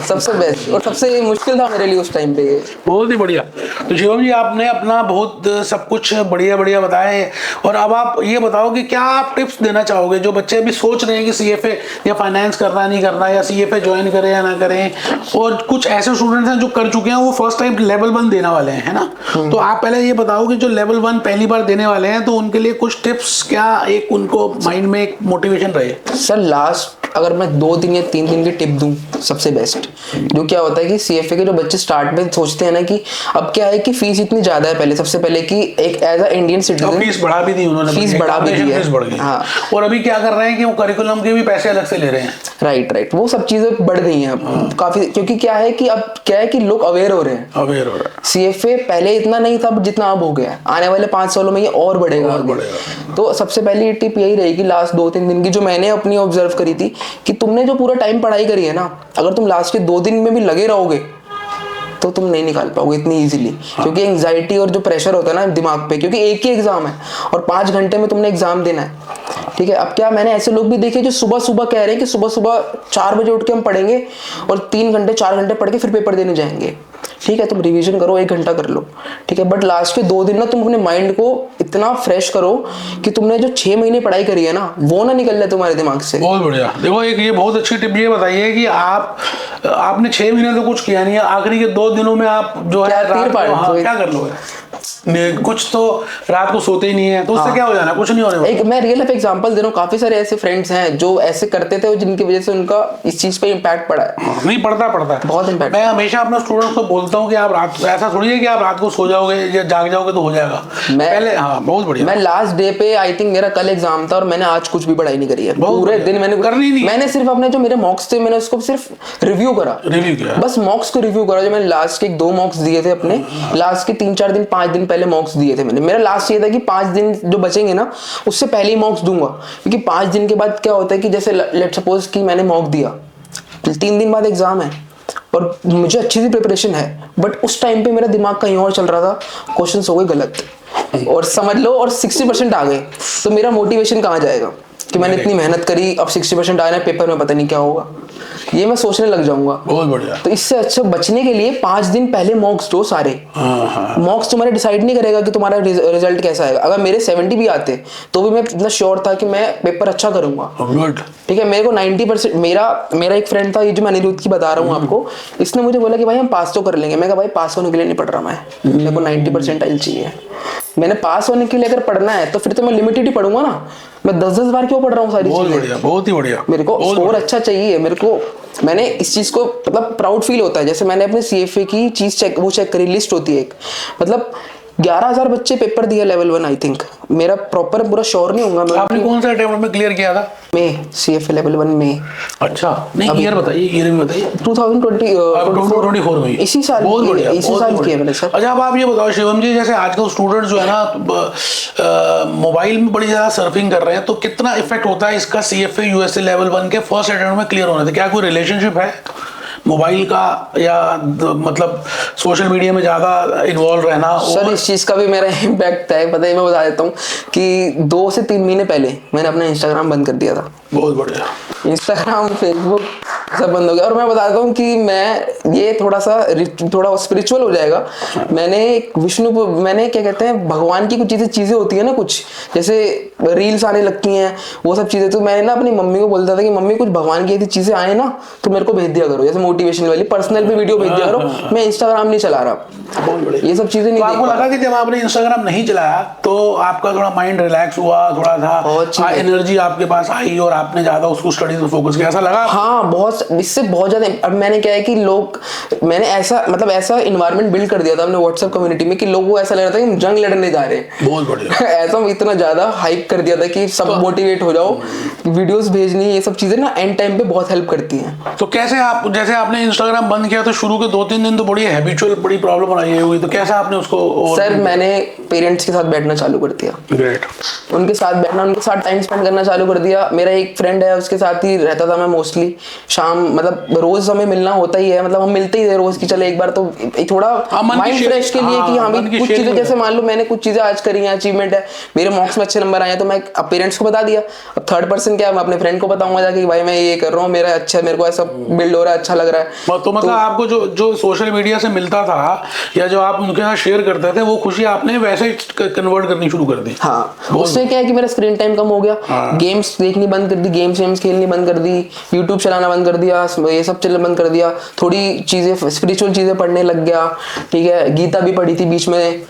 सबसे बेस्ट, और सबसे मुश्किल था मेरे लिए उस टाइम पे। बहुत ही बढ़िया। तो शिवम जी, आपने अपना बहुत सब कुछ बढ़िया बढ़िया बताए, और अब आप ये बताओ कि क्या आप टिप्स देना चाहोगे जो बच्चे अभी सोच रहे हैं कि सीएफए या फाइनेंस करना नहीं करना, या सीएफए ज्वाइन करें या ना करें, और कुछ ऐसे स्टूडेंट्स हैं जो कर चुके हैं, वो फर्स्ट टाइम लेवल 1 देने वाले हैं, है ना। तो आप पहले ये बताओ कि जो लेवल 1 पहली बार देने वाले हैं, तो उनके लिए कुछ टिप्स, क्या एक उनको माइंड में एक मोटिवेशन रहे। सर लास्ट अगर मैं 2 दिन या 3 दिन की टिप दूं सबसे बेस्ट। जो क्या होता है कि CFA के जो बच्चे स्टार्ट में सोचते हैं ना कि अब क्या है कि फीस इतनी ज्यादा है, पहले सबसे पहले कि एक as a Indian citizen fees बढ़ा भी दी उन्होंने, फीस बढ़ा भी दी है। फीस बढ़ गई। हाँ, और अभी क्या कर रहे हैं कि वो करिकुलम के भी पैसे अलग से ले रहे हैं। राइट, वो सब चीजें बढ़ गई हैं अब काफी, क्योंकि क्या है कि अब क्या है कि लोग अवेयर हो रहे हैं। अवेयर हो रहा है। CFA पहले इतना नहीं था जितना अब हो गया है, आने वाले 5 सालों में ये और बढ़ेगा आगे। तो सबसे पहली टिप यही रहेगी लास्ट 2-3 दिन की, जो मैंने अपनी ऑब्जर्व करी थी, कि तुमने जो पूरा टाइम पढ़ाई करी है ना, अगर तुम लास्ट के 2 दिन में भी लगे रहोगे तो तुम नहीं निकाल पाओगे इतनी इजीली। क्योंकि एंजाइटी और जो प्रेशर होता है ना दिमाग पे, क्योंकि एक ही एग्जाम है और 5 घंटे में तुमने एग्जाम देना है, ठीक है। अब क्या, मैंने ऐसे लोग भी देखे जो सुबह सुबह कह रहे हैं कि सुबह सुबह 4 बजे उठ के हम पढ़ेंगे और 3 घंटे 4 घंटे पढ़ के फिर पेपर देने जाएंगे। ठीक है, तुम रिवीजन करो, 1 घंटा कर लो, ठीक है, बट लास्ट के 2 दिन ना तुम अपने माइंड को इतना फ्रेश करो कि तुमने जो 6 महीने पढ़ाई करी है ना वो ना निकल जाए तुम्हारे दिमाग से। बहुत बढ़िया। देखो एक ये बहुत अच्छी टिप ये बताइए कि आपने 6 महीने तो कुछ किया नहीं है, आखिरी के 2 दिनों में आप जो है क्या कर लोगे? कुछ तो रात को सोते ही नहीं है, तो उससे क्या हो जाना? कुछ नहीं होने वाला। एक मैं रियल लाइफ एग्जांपल दे रहा हूँ, काफी सारे ऐसे फ्रेंड्स हैं जो ऐसे करते थे जिनकी वजह से उनका इस चीज पे इम्पैक्ट पड़ा है। नहीं पड़ता है बहुत इम्पैक्ट। मैं हमेशा अपने स्टूडेंट्स को बोलता हूँ कि आप रात, ऐसा थोड़ी है कि आप रात को सो जाओगे या जाग जाओगे तो हो जाएगा। पहले बहुत बढ़िया। मैं लास्ट डे पे आई थिंक मेरा कल एग्जाम था और मैंने आज कुछ भी पढ़ाई नहीं करी है पूरे दिन। मैंने करनी नहीं, मैंने सिर्फ अपने जो मेरे मॉक्स थे मैंने उसको सिर्फ रिव्यू किया, बस मॉक्स को रिव्यू करा। जो मैंने लास्ट के 2 मॉक्स दिए थे अपने, लास्ट के 3-4 दिन 5 दिन पहले मॉक्स दिए थे मैंने। मेरा लास्ट ये था कि 5 दिन जो बचेंगे ना उससे पहले ही मॉक्स दूंगा, क्योंकि 5 दिन के बाद क्या होता है कि जैसे लेट सपोज कि मैंने मॉक दिया, 3 दिन बाद एग्जाम है और मुझे अच्छी सी प्रिपरेशन है, बट उस टाइम पे मेरा दिमाग कहीं और चल रहा था, क्वेश्चंस हो गए गलत और समझ लो और 60% आ गए, तो मेरा मोटिवेशन कहाँ जाएगा कि मैंने इतनी मेहनत करी, अब 60% आया ना पेपर में पता नहीं क्या होगा, ये मैं सोचने लग जाऊंगा। बहुत बढ़िया। तो इससे अच्छा बचने के लिए 5 दिन पहले मॉक्स दो सारे। मॉक्स तुम्हारे डिसाइड नहीं करेगा कि तुम्हारा रिजल्ट कैसा आएगा। अगर मेरे 70 भी आते तो भी मैं इतना श्योर था कि मैं पेपर अच्छा करूंगा। ठीक है, मेरे को 90% मेरा एक फ्रेंड था, ये जो मैं अनिरुद्ध की बता रहा हूँ आपको, इसने मुझे बोला कि भाई हम पास तो कर लेंगे। मैं कहा भाई पास होने के लिए नहीं पढ़ रहा मैं, मेरे को 90% चाहिए। मैंने पास होने के लिए अगर पढ़ना है तो फिर तो मैं लिमिटेड ही पढ़ूंगा ना, मैं 10-10 बार क्यों पढ़ रहा हूँ सारी चीजें। बहुत ही बढ़िया। मेरे को स्कोर अच्छा चाहिए मेरे को। मैंने इस चीज को मतलब प्राउड फील होता है, जैसे मैंने अपने CFA की चीज चेक करी, लिस्ट होती है एक, मतलब 11,000 बच्चे पेपर दिया लेवल 1 आई थिंक। मेरा प्रॉपर पूरा श्योर नहीं होगा। आपने कौन सा अटेम्प्ट में क्लियर किया था? मैं CFA लेवल 1 में। अच्छा, नहीं ईयर बताइए, ईयर भी बताइए। 2024 में, इसी साल किया मैंने सर। अच्छा, अब आप ये बताओ शिवम जी, जैसे आजकल स्टूडेंट जो है ना मोबाइल में बड़ी ज्यादा सर्फिंग कर रहे हैं, तो कितना इफेक्ट होता है इसका CFA USA लेवल 1 के फर्स्ट अटेम्प्ट में क्लियर होने से? क्या कोई रिलेशनशिप है मोबाइल का या मतलब सोशल मीडिया में ज्यादा इन्वॉल्व रहना? सर इस चीज का भी मेरा इम्पैक्ट है, पता है, मैं बता देता हूँ कि 2 से 3 महीने पहले मैंने अपना इंस्टाग्राम बंद कर दिया था। बहुत बढ़िया। इंस्टाग्राम, फेसबुक सब बंद हो गया। और मैं बताता हूँ कि मैं ये थोड़ा स्पिरिचुअल हो जाएगा। मैंने क्या कहते हैं, भगवान की कुछ चीजें होती है ना, कुछ जैसे रील्स आने लगती हैं वो सब चीजें, तो मैंने ना अपनी मम्मी को बोलता था कि मम्मी कुछ भगवान की ऐसी चीजें आए ना तो मेरे को भेज दिया करो, जैसे मोटिवेशन वाली पर्सनल पे वीडियो भेज दिया करो। मैं इंस्टाग्राम नहीं चला रहा, ये सब चीजें नहीं। तो आपको लगा कि जब आपने इंस्टाग्राम नहीं चलाया तो आपका थोड़ा माइंड रिलैक्स हुआ, थोड़ा था एनर्जी आपके पास आई और आपने ज्यादा उसको स्टडीज में फोकस किया, ऐसा लगा? हाँ, इससे बहुत ज्यादा। अब मैंने क्या है कि मैंने ऐसा इन्वायरमेंट बिल्ड कर दिया था अपने व्हाट्सएप कम्युनिटी में कि लोगों को ऐसा लग रहा था कि हम जंग लड़ने जा रहे हैं। बहुत बढ़िया। ऐसा इतना ज्यादा हाइप कर दिया था कि सब मोटिवेट हो जाओ, वीडियोस भेजनी, ये सब चीजें ना एंड टाइम पे बहुत हेल्प करती हैं। तो कैसे जैसे आपने इंस्टाग्राम बंद किया तो शुरू के 2-3 दिन तो बड़ी हैबिचुअल बड़ी प्रॉब्लम आई होगी, तो कैसे आपने उसको? सर मैंने पेरेंट्स के साथ बैठना चालू कर दिया। ग्रेट। उनके साथ बैठना, उनके साथ टाइम स्पेंड करना चालू कर दिया। मेरा एक फ्रेंड है, उसके साथ ही रहता था मैं मोस्टली। शाम मतलब रोज हमें मिलना होता ही है, मतलब हम मिलते ही थे रोज की, चले एक बार तो थोड़ा माइंड फ्रेश के लिए कि हम कुछ चीजें, जैसे मान लो मैंने कुछ चीजें आज करी हैं, अचीवमेंट है, मेरे मॉक्स में अच्छे नंबर आए हैं, तो मैं अब पेरेंट्स को बता दिया। अब थर्ड पर्सन क्या, मैं अपने फ्रेंड को बताऊंगा जाके कि भाई मैं ये कर रहा हूँ, मेरा अच्छा, मेरे को ऐसा बिल्ड हो रहा है, अच्छा लग रहा है। तो मतलब आपको जो सोशल मीडिया से मिलता था या जो आप उनके साथ शेयर करते थे, वो खुशी आपने वैसे कन्वर्ट करनी शुरू कर दी? हाँ, उससे क्या है कि मेरा स्क्रीन टाइम कम हो गया। गेम्स देखनी बंद कर दी, गेम्स खेलनी बंद कर दी, यूट्यूब चलाना बंद कर दिया, ये सब चलना बंद कर दिया। थोड़ी चीजें स्पिरिचुअल चीजें पढ़ने लग गया। ठीक है, गीता भी पढ़ी थी बीच में।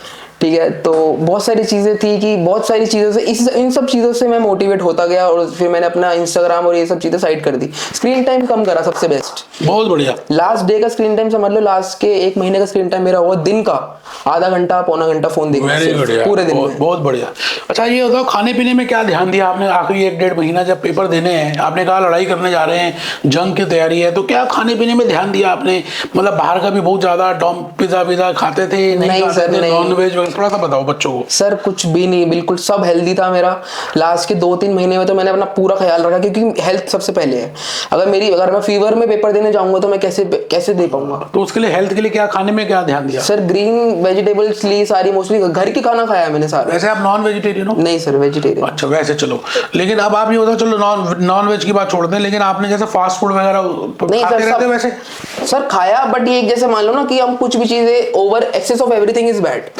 ठीक है, तो बहुत सारी चीज़ें थी कि बहुत सारी चीज़ों से इन सब चीज़ों से मैं मोटिवेट होता गया और फिर मैंने अपना इंस्टाग्राम और ये सब चीज़ें साइड कर दी, स्क्रीन टाइम कम करा, सबसे बेस्ट। बहुत बढ़िया। लास्ट डे का स्क्रीन टाइम समझ लो, लास्ट के 1 महीने का स्क्रीन टाइम मेरा हुआ दिन का आधा घंटा पौना घंटा फोन देखना पूरे दिन में। बहुत बढ़िया। अच्छा ये बताओ, खाने पीने में क्या ध्यान दिया आपने आखिरी 1-1.5 महीना जब पेपर देने हैं? आपने कहा लड़ाई करने जा रहे हैं, जंग की तैयारी है, तो क्या खाने पीने में ध्यान दिया आपने? मतलब बाहर का भी बहुत ज्यादा पिज्जा खाते थे, नहीं खाते थे, नॉन वेज? थोड़ा सा बताओ बच्चों को। सर कुछ भी नहीं, बिल्कुल सब हेल्दी था मेरा। लास्ट के 2-3 महीने में तो मैंने अपना पूरा ख्याल रखा, क्योंकि हेल्थ सबसे पहले है। अगर मैं फीवर में पेपर देने जाऊंगा तो मैं कैसे दे पाऊंगा? तो उसके लिए हेल्थ के लिए क्या खाने में क्या ध्यान दिया? सर ग्रीन वेजिटेबल्स ली सारी, मोस्टली घर की खाना खाया मैंने सारा। वैसे आप नॉन वेजिटेरियन हो? नहीं सर, वेजिटेरियन। अच्छा, वैसे चलो, लेकिन अब आप ये होता, चलो नॉन वेज की बात छोड़ दें, लेकिन आपने जैसे फास्ट फूड वगैरह नहीं खाते सर, रहते वैसे? सर खाया, बट ये जैसे मान लो ना कि हम कुछ भी चीजें over excess of everything is bad.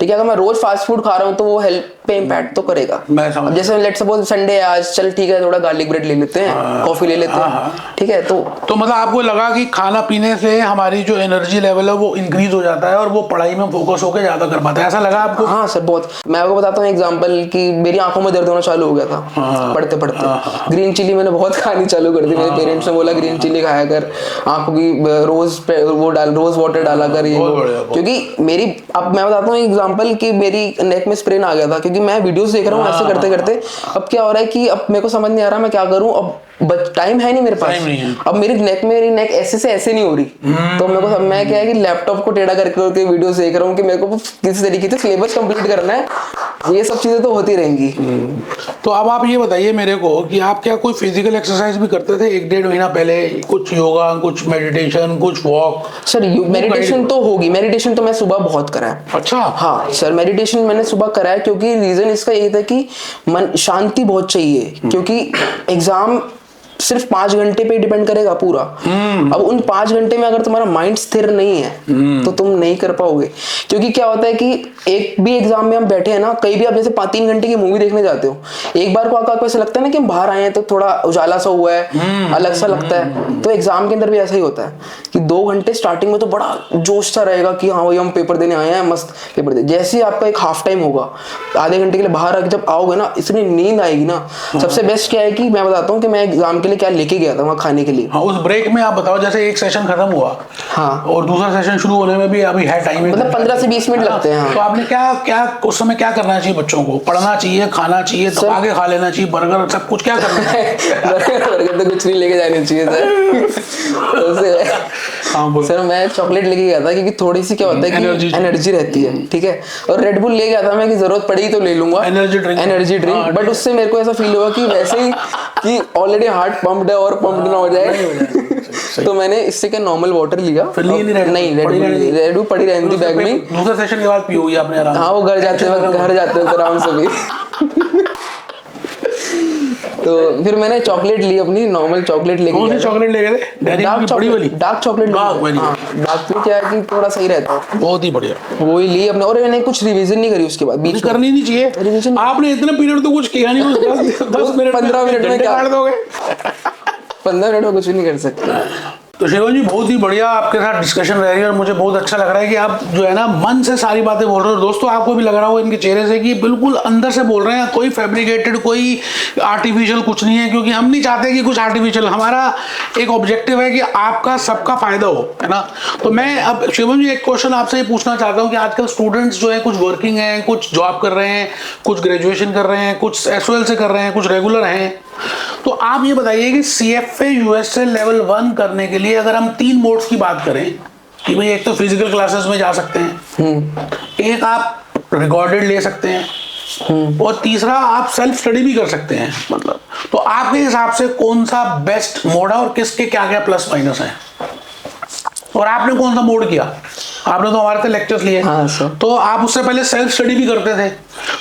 ठीक है, अगर मैं रोज फास्ट फूड खा रहा हूँ तो वो हेल्थ पे इम्पैक्ट तो करेगा। मैं समझ, जैसे लेट्स सपोज संडे है आज, चल ठीक है थोड़ा गार्लिक ब्रेड ले लेते हैं, कॉफी ले लेते हैं, ठीक है। तो मतलब आपको लगा कि खाना पीने से हमारी जो एनर्जी लेवल है वो इंक्रीज हो जाता है और वो पढ़ाई में फोकस होकर ज्यादा कर पाता है, ऐसा लगा आपको? हाँ सर, बहुत। मैं आपको बताता हूँ एग्जांपल कि मेरी आंखों में दर्द होना चालू हो गया था पढ़ते पढ़ते। ग्रीन चिली मैंने बहुत खानी चालू कर दी। मेरे पेरेंट्स ने बोला ग्रीन चिली खाया कर, आंखों की रोज वाटर डाला कर, ये क्योंकि मेरी, अब मैं बताता हूँ एग्जांपल कि मेरी नेक में स्प्रेन आ गया था, क्योंकि मैं वीडियोस देख रहा हूँ ऐसे करते करते। अब क्या हो रहा है कि अब मेरे को समझ नहीं आ रहा मैं क्या करूँ, अब टाइम है नहीं मेरे पास। अब मेरी नेक ऐसे से ऐसे नहीं हो रही, तो मेरे को मैं क्या है कि लैपटॉप को टेढ़ा करके वीडियोस देख रहा हूँ कि मेरे को किसी तरीके से सिलेबस कंप्लीट करना है। ये सब चीजें तो होती रहेंगी। तो अब आप ये बताइए मेरे को कि आप क्या कोई फिजिकल एक्सरसाइज भी करते थे 1-1.5 महीना पहले? कुछ योगा, कुछ मेडिटेशन, कुछ वॉक? सर मेडिटेशन तो होगी, मेडिटेशन तो मैं सुबह बहुत करा है। अच्छा। हाँ सर, मेडिटेशन मैंने सुबह करा है, क्योंकि रीजन इसका ये था कि मन शांति बहुत चाहिए, क्योंकि एग्जाम सिर्फ 5 घंटे पे डिपेंड करेगा पूरा। अब उन 5 घंटे में अगर तुम्हारा माइंड स्थिर नहीं है तो तुम नहीं कर पाओगे। क्योंकि क्या होता है कि एक भी एग्जाम में हम बैठे हैं ना, कहीं भी आप जैसे 3 घंटे की मूवी देखने जाते हो, एक बार को आपको ऐसा लगता है ना कि हम बाहर आए हैं तो थोड़ा उजाला सा हुआ है, अलग सा लगता है। तो एग्जाम के अंदर भी ऐसा ही होता है कि 2 घंटे स्टार्टिंग में तो बड़ा जोश सा रहेगा कि हाँ भाई हम पेपर देने आए हैं, मस्त पेपर दे। जैसे ही आपका एक हाफ टाइम होगा, आधे घंटे के लिए बाहर आके जब आओगे ना, इतनी नींद आएगी ना। सबसे बेस्ट क्या है कि मैं बताता हूँ कि मैं एग्जाम के लिए क्या लेके गया था वहाँ खाने के लिए। हाँ, उस ब्रेक में आप बताओ, जैसे एक सेशन खत्म हुआ, हाँ, और दूसरा सेशन शुरू होने में भी अभी है टाइम, मतलब 15 से 20 मिनट लगते हैं। तो आपने क्या उस समय क्या करना चाहिए? बच्चों को पढ़ना चाहिए, खाना चाहिए, दबा के खा लेना चाहिए, बर्गर सब कुछ क्या करना है? बर्गर तो कुछ नहीं लेके जानी चाहिए सर। हाँ, सर मैं चॉकलेट लेके गया था, क्योंकि थोड़ी सी क्या होता है कि एनर्जी रहती है, ठीक है। और रेड बुल ले गया था मैं कि जरूरत पड़ी तो ले लूंगा, एनर्जी ड्रिंक। बट उससे मेरे को ऐसा फील हुआ कि वैसे ही कि ऑलरेडी हार्ट पंप्ड है और पंप्ड ना हो जाए, तो मैंने इससे क्या नॉर्मल वाटर लिया। नहीं, रेड बुल पड़ी रहती बैग में। दूसरे सेशन के बाद पियोगी आपने आराम? हाँ, वो घर जाते वक्त आराम से भी। तो फिर मैंने चॉकलेट ली, अपनी नॉर्मल चॉकलेट लेके। कौन सी चॉकलेट ले गए थे? Dark chocolate. डार्क में क्या है कि थोड़ा सही रहता है। बहुत ही बढ़िया, वो ही ली अपने। और मैंने कुछ रिवीजन नहीं करी उसके बाद, बीच करनी नहीं चाहिए रिवीजन। आपने इतने पीरियड तो कुछ किया नहीं, 10 मिनट 15 मिनट में क्या काट दोगे? 15 मिनट में कुछ नहीं कर सकते। तो शिवम जी, बहुत ही बढ़िया आपके साथ डिस्कशन रह रही है और मुझे बहुत अच्छा लग रहा है कि आप जो है ना मन से सारी बातें बोल रहे हो। दोस्तों, आपको भी लग रहा होगा इनके चेहरे से कि बिल्कुल अंदर से बोल रहे हैं, कोई फैब्रिकेटेड, कोई आर्टिफिशियल कुछ नहीं है, क्योंकि हम नहीं चाहते कि कुछ आर्टिफिशियल। हमारा एक ऑब्जेक्टिव है कि आपका सबका फायदा हो, है ना। तो मैं अब शिवम जी एक क्वेश्चन आपसे ये पूछना चाहता हूँ कि आजकल स्टूडेंट्स जो है कुछ वर्किंग हैं, कुछ जॉब कर रहे हैं, कुछ ग्रेजुएशन कर रहे हैं, कुछ SOL से कर रहे हैं, कुछ रेगुलर हैं। तो आप ये बताइए कि CFA USA लेवल 1 करने के लिए अगर हम 3 मोड्स की बात करें कि भाई, एक तो फिजिकल क्लासेस में जा सकते हैं, एक आप रिकॉर्डेड ले सकते हैं, और तीसरा आप सेल्फ स्टडी भी कर सकते हैं। मतलब तो आपके हिसाब से कौन सा बेस्ट मोड है और किसके क्या क्या प्लस माइनस हैं? और आपने कौन सा मोड किया? आपने तो हमारे से लेक्चर्स लिए। हाँ, तो आप उससे पहले सेल्फ स्टडी भी करते थे,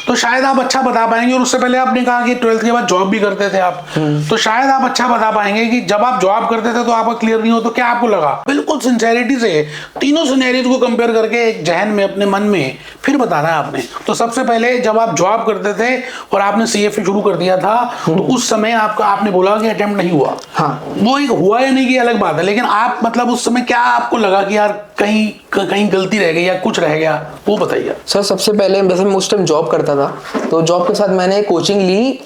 तो शायद आप अच्छा बता पाएंगे। और उससे पहले आपने कहा कि 12th के बाद जॉब भी करते थे आप, तो शायद आप अच्छा बता पाएंगे कि जब आप जॉब करते थे तो आपका क्लियर नहीं हो तो क्या आपको लगा? बिल्कुल सिंसेरिटी से तीनों सिनेरियोज को कंपेयर करके एक जहन में, अपने मन में फिर बताना है आपने। तो सबसे पहले जब आप जॉब करते थे और आपने CFA शुरू कर दिया था, तो उस समय आपने बोला कि अटेम्प्ट नहीं हुआ। हाँ, वो एक हुआ या नहीं की अलग बात है, लेकिन आप मतलब उस समय क्या आपको लगा कि यार कहीं गलती रह गई या कुछ रह गया, वो बताइए। सर सबसे पहले वैसे मैं उस टाइम जॉब करता था, तो जॉब के साथ मैंने कोचिंग ली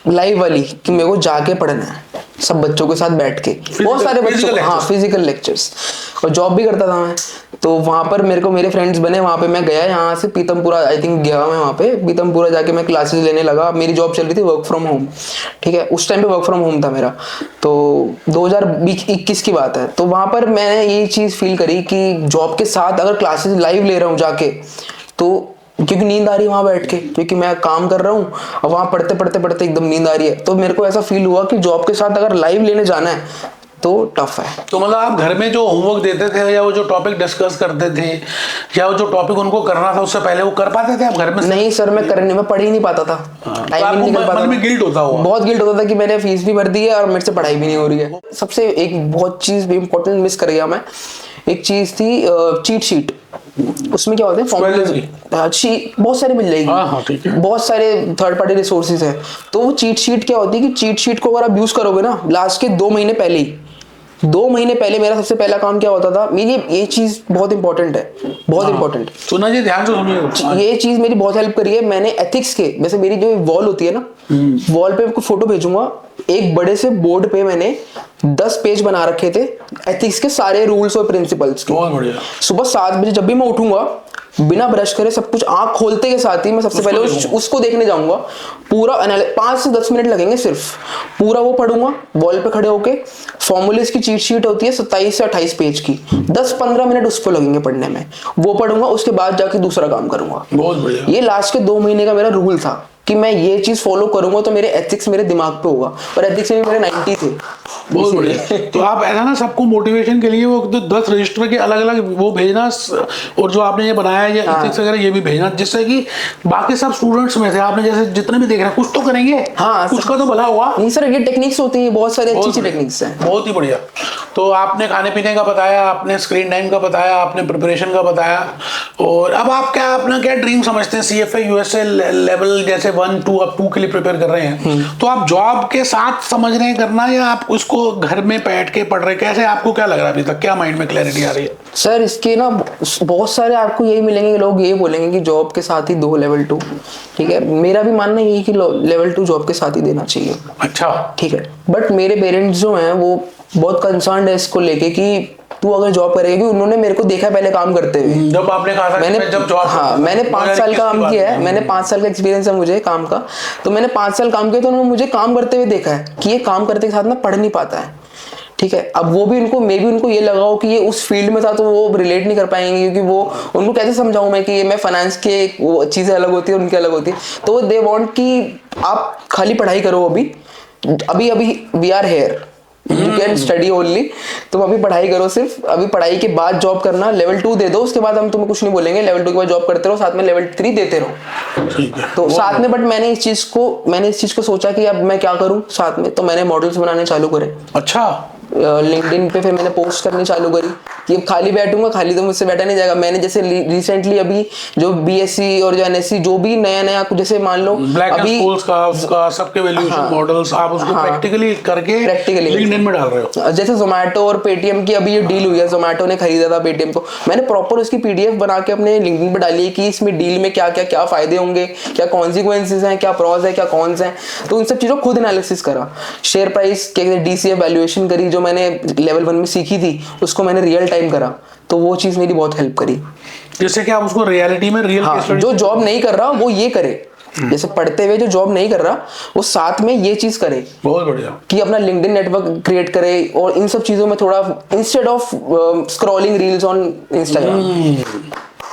लाइव वाली कि मेरे को जाके पढ़ना है सब बच्चों के साथ बैठ के, बहुत सारे बच्चों, हाँ फिजिकल लेक्चर्स। और जॉब भी करता था मैं, तो वहाँ पर मेरे फ्रेंड्स बने। वहाँ पे मैं गया, यहाँ से पीतमपुरा आई थिंक गया मैं, वहाँ पे पीतमपुरा जाके मैं क्लासेस लेने लगा। मेरी जॉब चल रही थी वर्क फ्रॉम होम, ठीक है, उस टाइम पे वर्क फ्रॉम होम था मेरा, तो 2021 की बात है। तो वहाँ पर मैंने ये चीज़ फील करी कि जॉब के साथ अगर क्लासेस लाइव ले रहा हूँ जाके, तो क्योंकि नींद आ रही है वहां बैठ के, क्योंकि मैं काम कर रहा हूँ और वहां पढ़ते पढ़ते पढ़ते एकदम नींद आ रही है। तो मेरे को ऐसा फील हुआ कि जॉब के साथ अगर लाइव लेने जाना है तो टफ है। तो मतलब आप घर में जो होमवर्क देते थे या वो जो टॉपिक डिस्कस करते थे या वो जो टॉपिक उनको करना था उससे पहले वो कर पाते थे आप घर में? नहीं सर, मैं पढ़ ही नहीं पाता था, टाइम ही नहीं निकल पाता। मन में गिल्ट होता हुआ? बहुत गिल्ट होता था कि मैंने फीस भी भर दी है और मेरे से पढ़ाई भी नहीं हो रही है। सबसे एक बहुत चीज भी इंपॉर्टेंट मिस कर गया मैं, एक चीज थी चीट शीट। उसमें क्या होता है, बहुत सारे मिल जाएगी। हाँ, ठीक है। बहुत सारे थर्ड पार्टी रिसोर्सेज हैं। तो वो चीट शीट क्या होती है कि चीट शीट को अगर आप यूज करोगे ना, लास्ट के 2 महीने पहले ही, 2 महीने पहले मेरा सबसे पहला काम क्या होता था, मेरी ये चीज बहुत इंपॉर्टेंट है, बहुत इंपॉर्टेंट। सुना जी, ध्यान से सुनिए। ये चीज मेरी बहुत हेल्प करी है। मैंने एथिक्स के, वैसे मेरी जो वॉल होती है ना, वॉल पे आपको फोटो भेजूंगा, एक बड़े से बोर्ड पे मैंने 10 पेज बना रखे थे एथिक्स के सारे रूल्स और प्रिंसिपल्स के। बहुत बढ़िया। सुबह 7 बजे जब भी मैं उठूंगा, बिना ब्रश करे सब कुछ आंख खोलते के साथ ही मैं सबसे पहले उसको देखने जाऊंगा। पूरा 5 से 10 मिनट लगेंगे सिर्फ, पूरा वो पढ़ूंगा वॉल पे खड़े होके। फॉर्मूलेस की चीट शीट होती है 27 से 28 पेज की, 10-15 मिनट उस पर लगेंगे पढ़ने में। वो पढ़ूंगा, उसके बाद जाके दूसरा काम करूंगा। बहुत बढ़िया। ये लास्ट के 2 महीने का मेरा रूल था कि मैं ये चीज फॉलो करूंगा तो मेरे एथिक्स मेरे दिमाग पे होगा। और एथिक्स में भी मेरे 90 थे। बहुत बढ़िया। तो आप ऐसा ना सबको मोटिवेशन के लिए वो 10 रजिस्टर के अलग अलग वो भेजना, और जो आपने ये बनाया है एथिक्स वगैरह ये भी भेजना, जिससे कि बाकी सब स्टूडेंट्स में से आपने जैसे जितने भी देख रहे हैं कुछ तो करेंगे। हाँ, कुछ का तो भला हुआ। नहीं सर, ये टेक्निक्स होती है, बहुत सारी अच्छी टेक्निक्स हैं। बहुत ही बढ़िया। तो आपने खाने पीने का बताया, आपने स्क्रीन टाइम का बताया, आपने प्रिपरेशन का बताया, और अब आप अपना क्या ड्रीम समझते हैं? CFA USA लेवल जैसे 1, 2 अब 2 के लिए प्रिपेयर कर रहे हैं, तो आप जॉब के साथ समझ रहे हैं करना या आप उसको घर में बैठ के पढ़ रहे हैं? कैसे, आपको क्या लग रहा है अभी तक, क्या माइंड में क्लैरिटी आ रही है? सर इसके ना बहुत सारे आपको यही मिलेंगे, लोग ये बोलेंगे कि जॉब के साथ ही 2 लेवल 2, ठीक है। मेरा भी मानना यही कि लेवल 2 जॉब के साथ ही देना चाहिए। अच्छा, ठीक है। बट मेरे पेरेंट्स जो हैं वो बहुत कंसर्न है इसको लेके कि तू अगर जॉब करेगा, क्योंकि उन्होंने मेरे को देखा पहले काम करते हुए। जब आपने कहा था जब जॉब, हाँ, मैंने 5 साल का काम किया है, मैंने 5 साल का एक्सपीरियंस है मुझे काम का। तो मैंने 5 साल काम किया, तो उन्होंने मुझे काम करते हुए देखा है कि ये काम करते के साथ ना पढ़ नहीं पाता है, ठीक है। अब वो भी उनको ये लगा हो कि ये उस फील्ड में था तो वो रिलेट नहीं कर पाएंगे, क्योंकि वो उनको कैसे समझाऊं मैं कि मैं फाइनेंस के वो चीजें अलग होती है, उनकी अलग होती है। तो दे वांट कि आप खाली पढ़ाई करो, अभी we are here, you can study only. तुम अभी पढ़ाई करो सिर्फ, अभी पढ़ाई के बाद जॉब करना, लेवल 2 दे दो, उसके बाद हम तुम्हें कुछ नहीं बोलेंगे। लेवल 2 के बाद जॉब करते रहो, साथ में लेवल 3 देते रहो, तो साथ में। बट मैंने इस चीज को सोचा कि अब मैं क्या करूं साथ में, तो मैंने मॉडल्स बनाने चालू करे। अच्छा। लिंक्डइन पे फिर मैंने पोस्ट करनी चालू करी कि अब खाली बैठूंगा, खाली तो मुझसे बैठा नहीं जाएगा। मैंने जैसे रिसेंटली अभी जो BSc और जो NSc जो भी नया कुछ, जैसे मान लो अभी स्कूल्स का उसका सबके वैल्यूएशन मॉडल्स आप उसको प्रैक्टिकली करके लिंक्डइन में डाल रहे हो। जैसे जोमेटो और पेटीएम की अभी ये डील हुई है, जोमेटो ने खरीदा था पेटीएम को, मैंने प्रॉपर उसकी PDF बना के अपने लिंक्डइन पे डाली है कि इसमें डील में क्या फायदे होंगे, क्या कॉन्सिक्वेंसेज हैं, क्या प्रॉस है, क्या कॉन्स हैं। तो उन सब चीजों खुद एनालिसिस करा, शेयर प्राइस के DCF वैल्यूएशन करी, जो मैंने लेवल 1 में सीखी थी उसको मैंने रियल टाइम करा। तो वो चीज मेरी बहुत हेल्प करी, जैसे कि आप उसको रियलिटी में जो जॉब नहीं कर रहा वो ये करे, जैसे पढ़ते हुए जो जॉब नहीं कर रहा वो साथ में ये चीज करे। बहुत बढ़िया। कि अपना लिंक्डइन नेटवर्क क्रिएट करे और इन सब चीजों में थोड़ा, instead of scrolling reels on Instagram.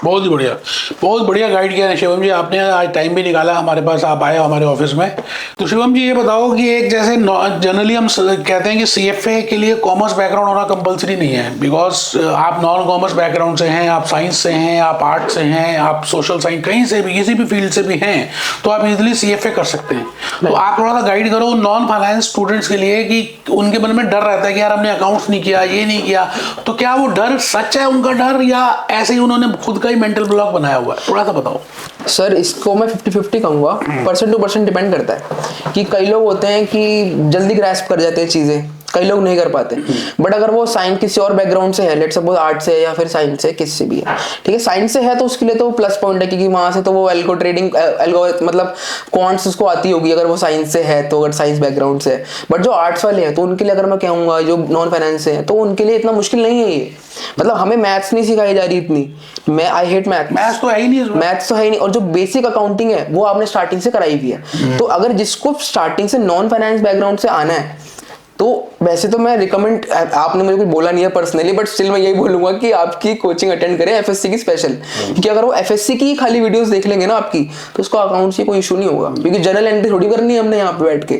बहुत ही बढ़िया, बहुत बढ़िया गाइड किया है शिवम जी आपने, आज टाइम भी निकाला हमारे पास, आप आए हमारे ऑफिस में। तो शिवम जी ये बताओ कि एक जैसे जनरली हम कहते हैं कि सीएफए के लिए कॉमर्स बैकग्राउंड होना कंपलसरी नहीं है, बिकॉज आप नॉन कॉमर्स बैकग्राउंड से हैं, आप साइंस से हैं, आप आर्ट से हैं, आप सोशल साइंस कहीं से भी किसी भी फील्ड से भी हैं, तो आप इजिली सीएफए कर सकते हैं। तो आप थोड़ा सा गाइड करो नॉन फाइनेंस स्टूडेंट्स के लिए कि उनके मन में डर रहता है कि यार हमने अकाउंट्स नहीं किया, ये नहीं किया, तो क्या वो डर सच है उनका डर, या ऐसे ही उन्होंने खुद का ही मेंटल ब्लॉक बनाया हुआ है? थोड़ा सा बताओ सर। इसको मैं 50-50 कहूँगा, पर्सन टू पर्सन डिपेंड करता है कि कई लोग होते हैं कि जल्दी ग्रैस्प कर जाते हैं चीज़ें, कई लोग नहीं कर पाते। बट अगर वो साइंस किसी और बैकग्राउंड से है, लेट सपोज आर्ट से है या फिर साइंस से, किसी से भी है, ठीक है, साइंस से है तो उसके लिए तो प्लस पॉइंट है क्योंकि वहां से तो वो एल्गो ट्रेडिंग मतलब क्वांट्स उसको आती होगी अगर वो साइंस से है तो, अगर साइंस बैकग्राउंड से है। बट जो आर्ट्स वाले हैं तो उनके लिए अगर मैं कहूँगा जो नॉन फाइनेंस से है तो उनके लिए इतना मुश्किल नहीं है ये। मतलब हमें मैथ्स नहीं सिखाई जा रही इतनी, मैं आई हेट मैथ्स तो है ही नहीं, मैथ्स तो है ही नहीं, और जो बेसिक अकाउंटिंग है वो आपने स्टार्टिंग से कराई हुई है। तो अगर जिसको स्टार्टिंग से नॉन फाइनेंस बैकग्राउंड से आना है तो वैसे तो मैं रिकमेंड, आपने मुझे कुछ बोला नहीं है पर्सनली, बट स्टिल मैं यही बोलूंगा कि आपकी कोचिंग अटेंड करें एफएससी की स्पेशल, क्योंकि अगर वो एफएससी की खाली वीडियोस देख लेंगे ना आपकी तो उसको अकाउंट्स की कोई इशू नहीं होगा, क्योंकि जनरल एंट्री थोड़ी करनी है हमने यहाँ पे बैठ के।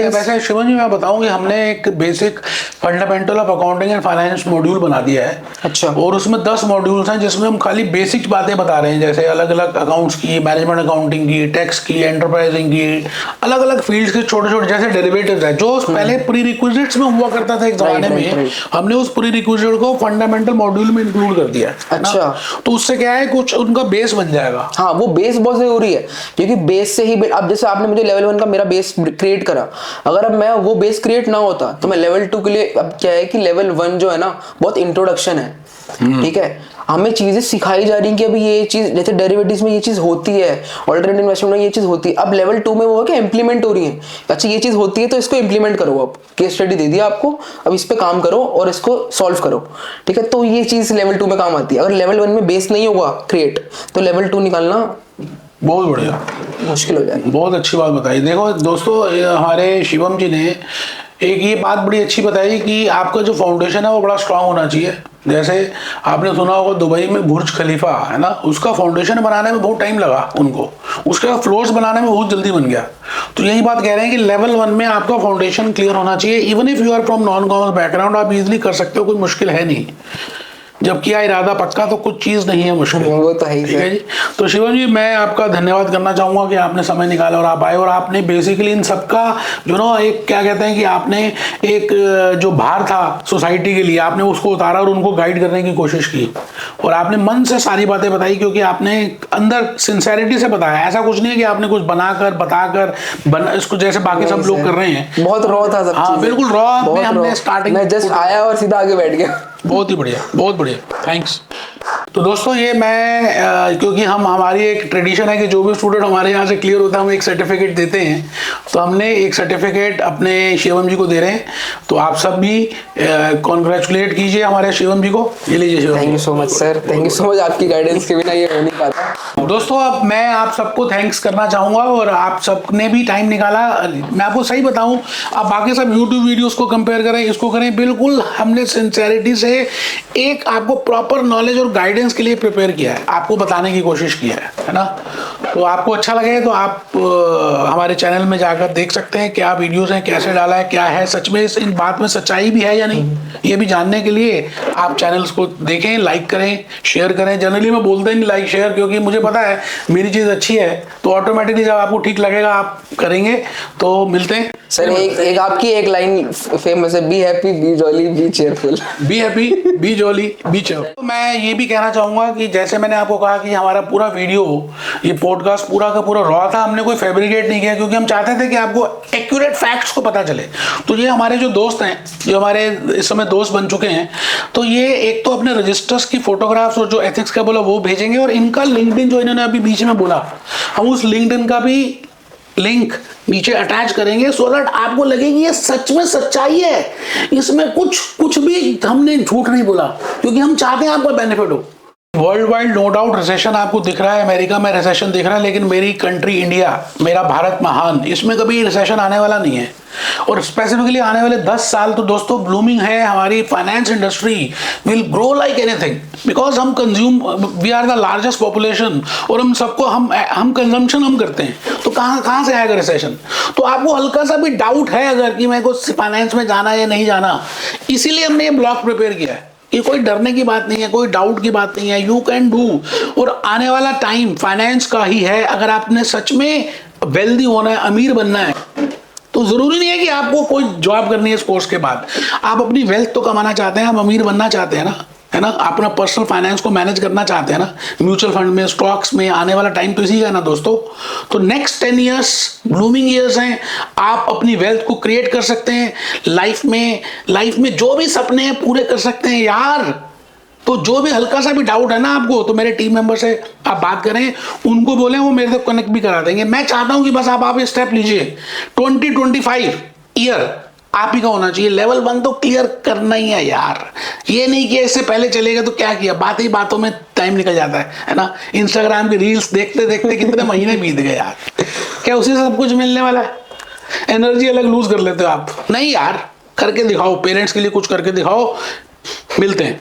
वैसे शिवम जी मैं बताऊं कि हमने एक basic fundamental of accounting and finance module बना दिया है। अच्छा। और उसमें 10 मॉड्यूल्स हैं जिसमें हम खाली बेसिक बातें बता रहे हैं, जैसे अलग अलग अकाउंट्स की, मैनेजमेंट अकाउंटिंग की, टैक्स की, एंटरप्राइजिंग की, अलग अलग फील्ड्स के छोटे छोटे जैसे डेरिवेटिव्स है जो पहले प्री रिक्विजिट्स में हुआ करता था एक जमाने में, हमने उस प्री रिक्विजिट को फंडामेंटल मॉड्यूल में इंक्लूड कर दिया है। अच्छा। तो उससे क्या है, कुछ उनका बेस बन जाएगा। हाँ, वो बेस बहुत जरूरी है क्योंकि बेस से ही, अब जैसे आपने मुझे लेवल 1 का मेरा बेस क्रिएट करा, अगर अब मैं वो बेस क्रिएट ना होता तो मैं लेवल 2 के लिए, अब क्या है कि लेवल 1 जो है ना बहुत इंट्रोडक्शन है, ठीक है, हमें चीजें सिखाई जा रही हैं कि अभी ये चीज, जैसे डेरिवेटिव्स में ये चीज होती है, ऑल्टरनेटिव इन्वेस्टमेंट में ये चीज होती है। अब लेवल 2 में वो है कि इंप्लीमेंट हो रही है, अच्छा ये चीज होती है तो इसको इंप्लीमेंट करो, अब केस स्टडी दे दिया आपको, अब इस पे काम करो और इसको सॉल्व करो, ठीक है। तो ये चीज लेवल 2 में काम आती है। अगर लेवल 1 में बेस नहीं होगा क्रिएट तो लेवल 2 निकालना बहुत बढ़िया, मुश्किल हो जाएगी। बहुत अच्छी बात बताई। देखो दोस्तों, हमारे शिवम जी ने एक ये बात बड़ी अच्छी बताई कि आपका जो फाउंडेशन है वो बड़ा स्ट्रांग होना चाहिए। जैसे आपने सुना होगा दुबई में बुर्ज खलीफा है ना, उसका फाउंडेशन बनाने में बहुत टाइम लगा उनको, उसका फ्लोर्स बनाने में बहुत जल्दी बन गया। तो यही बात कह रहे हैं कि लेवल 1 में आपका फाउंडेशन क्लियर होना चाहिए। Even if you are from non commerce background आप इजिली कर सकते हो, कोई मुश्किल है नहीं। जब किया इरादा पक्का तो कुछ चीज़ नहीं है मुश्किल। वो तो है ही, ठीक है जी। तो शिवम जी मैं आपका धन्यवाद करना चाहूँगा कि आपने समय निकाला और आप आए, और आपने बेसिकली इन सबका जो ना एक क्या कहते हैं कि आपने एक जो भार था सोसाइटी के लिए आपने उसको उतारा और उनको गाइड करने की कोशिश की, और आपने मन से सारी बातें बताई, क्योंकि आपने अंदर सिंसेरिटी से बताया। ऐसा कुछ नहीं है कि आपने कुछ बनाकर बताकर इसको जैसे बाकी सब लोग कर रहे हैं। बहुत रॉ था सब। हाँ बिल्कुल रॉ में हमने स्टार्टिंग मैं जस्ट आया और सीधा आगे बैठ गया। बहुत ही बढ़िया, बहुत बढ़िया, थैंक्स। तो दोस्तों ये मैं क्योंकि हमारी एक ट्रेडिशन है कि जो भी स्टूडेंट हमारे यहाँ से क्लियर होता है हम एक सर्टिफिकेट देते हैं, तो हमने एक सर्टिफिकेट अपने शिवम जी को दे रहे हैं। तो आप सब भी कॉन्ग्रेचुलेट कीजिए हमारे शिवम जी को। ये लीजिए Shivam. Thank you so much sir, thank you so much, आपकी गाइडेंस के बिना ये हो नहीं पाता। दोस्तों अब मैं आप सबको थैंक्स करना चाहूँगा, और आप सबने भी टाइम निकाला। मैं आपको सही बताऊँ, आप बाकी सब यूट्यूब वीडियोस को कंपेयर करें, इसको करें, बिल्कुल हमने सिंसेरिटी से एक आपको प्रॉपर नॉलेज और गाइडेंस के लिए प्रिपेयर किया है, आपको बताने की कोशिश किया है ना। तो आपको अच्छा लगे तो आप हमारे चैनल में जाकर देख सकते हैं क्या वीडियोस हैं, कैसे डाला है, क्या है सच में इन बात में सच्चाई भी है या नहीं, ये भी जानने के लिए आप चैनल्स को देखें, लाइक करें, शेयर करें। जनरली मैं बोलता ही नहीं लाइक शेयर, क्योंकि मुझे पता है मेरी चीज़ अच्छी है तो ऑटोमेटिकली जब आपको ठीक लगेगा आप करेंगे। तो मिलते हैं सर। एक आपकी एक लाइन फेमस है, be happy B jolly B cheerful. Be happy B jolly B cheerful. तो मैं ये भी कहना चाहूँगा कि जैसे मैंने आपको कहा कि हमारा पूरा वीडियो, ये पॉडकास्ट पूरा का पूरा रॉ था, हमने कोई फैब्रिकेट नहीं किया, क्योंकि हम चाहते थे कि आपको एक्यूरेट फैक्ट्स को पता चले। तो ये हमारे जो दोस्त हैं, जो हमारे इस समय दोस्त बन चुके हैं, तो ये एक तो अपने रजिस्टर्स की फोटोग्राफ्स और जो एथिक्स का बोला वो भेजेंगे, और इनका लिंक्डइन जो इन्होंने अभी बीच में बोला, हम उस लिंक्डइन का भी लिंक नीचे अटैच करेंगे, सो दैट आपको लगेगी ये सच में सच्चाई है, इसमें कुछ भी हमने झूठ नहीं बोला, क्योंकि हम चाहते हैं आपका बेनिफिट हो। Worldwide no doubt recession आपको दिख रहा है, अमेरिका में रिसेशन दिख रहा है, लेकिन मेरी कंट्री इंडिया, मेरा भारत महान, इसमें कभी रिसेशन आने वाला नहीं है। और स्पेसिफिकली आने वाले 10 साल तो दोस्तों ब्लूमिंग है। हमारी finance industry will grow like anything, because हम consume, we are the largest population, और हम सबको हम कंजम्पशन हम करते हैं, तो कहाँ से आएगा रिसेशन। तो आपको हल्का सा भी डाउट है अगर कि मेरे को फाइनेंस में जाना है या नहीं जाना, इसीलिए हमने ये ब्लॉग प्रिपेयर किया है। ये कोई डरने की बात नहीं है, कोई डाउट की बात नहीं है, यू कैन डू। और आने वाला टाइम फाइनेंस का ही है। अगर आपने सच में वेल्दी होना है, अमीर बनना है, तो जरूरी नहीं है कि आपको कोई जॉब करनी है इस कोर्स के बाद। आप अपनी वेल्थ तो कमाना चाहते हैं, आप अमीर बनना चाहते हैं ना, है ना, अपना पर्सनल फाइनेंस को मैनेज करना चाहते हैं ना, म्यूचुअल फंड में, स्टॉक्स में, आने वाला टाइम तो इसी का है ना दोस्तों। तो नेक्स्ट 10 ईयर्स ब्लूमिंग ईयर्स हैं। आप अपनी वेल्थ को क्रिएट कर सकते हैं, लाइफ में जो भी सपने हैं पूरे कर सकते हैं यार। तो जो भी हल्का सा भी डाउट है ना आपको, तो मेरे टीम मेंबर से आप बात करें, उनको बोलें, वो मेरे से कनेक्ट भी करा देंगे। मैं चाहता हूं कि बस आप स्टेप लीजिए। 2025 ईयर आप ही का होना चाहिए। लेवल 1 तो क्लियर करना ही है यार। ये नहीं कि इससे पहले चलेगा तो क्या किया, बातों में टाइम निकल जाता है ना। इंस्टाग्राम की रील्स देखते देखते कितने महीने बीत गए यार। क्या उसी से सब कुछ मिलने वाला है? एनर्जी अलग लूज कर लेते हो आप। नहीं यार, करके दिखाओ, पेरेंट्स के लिए कुछ करके दिखाओ। मिलते हैं।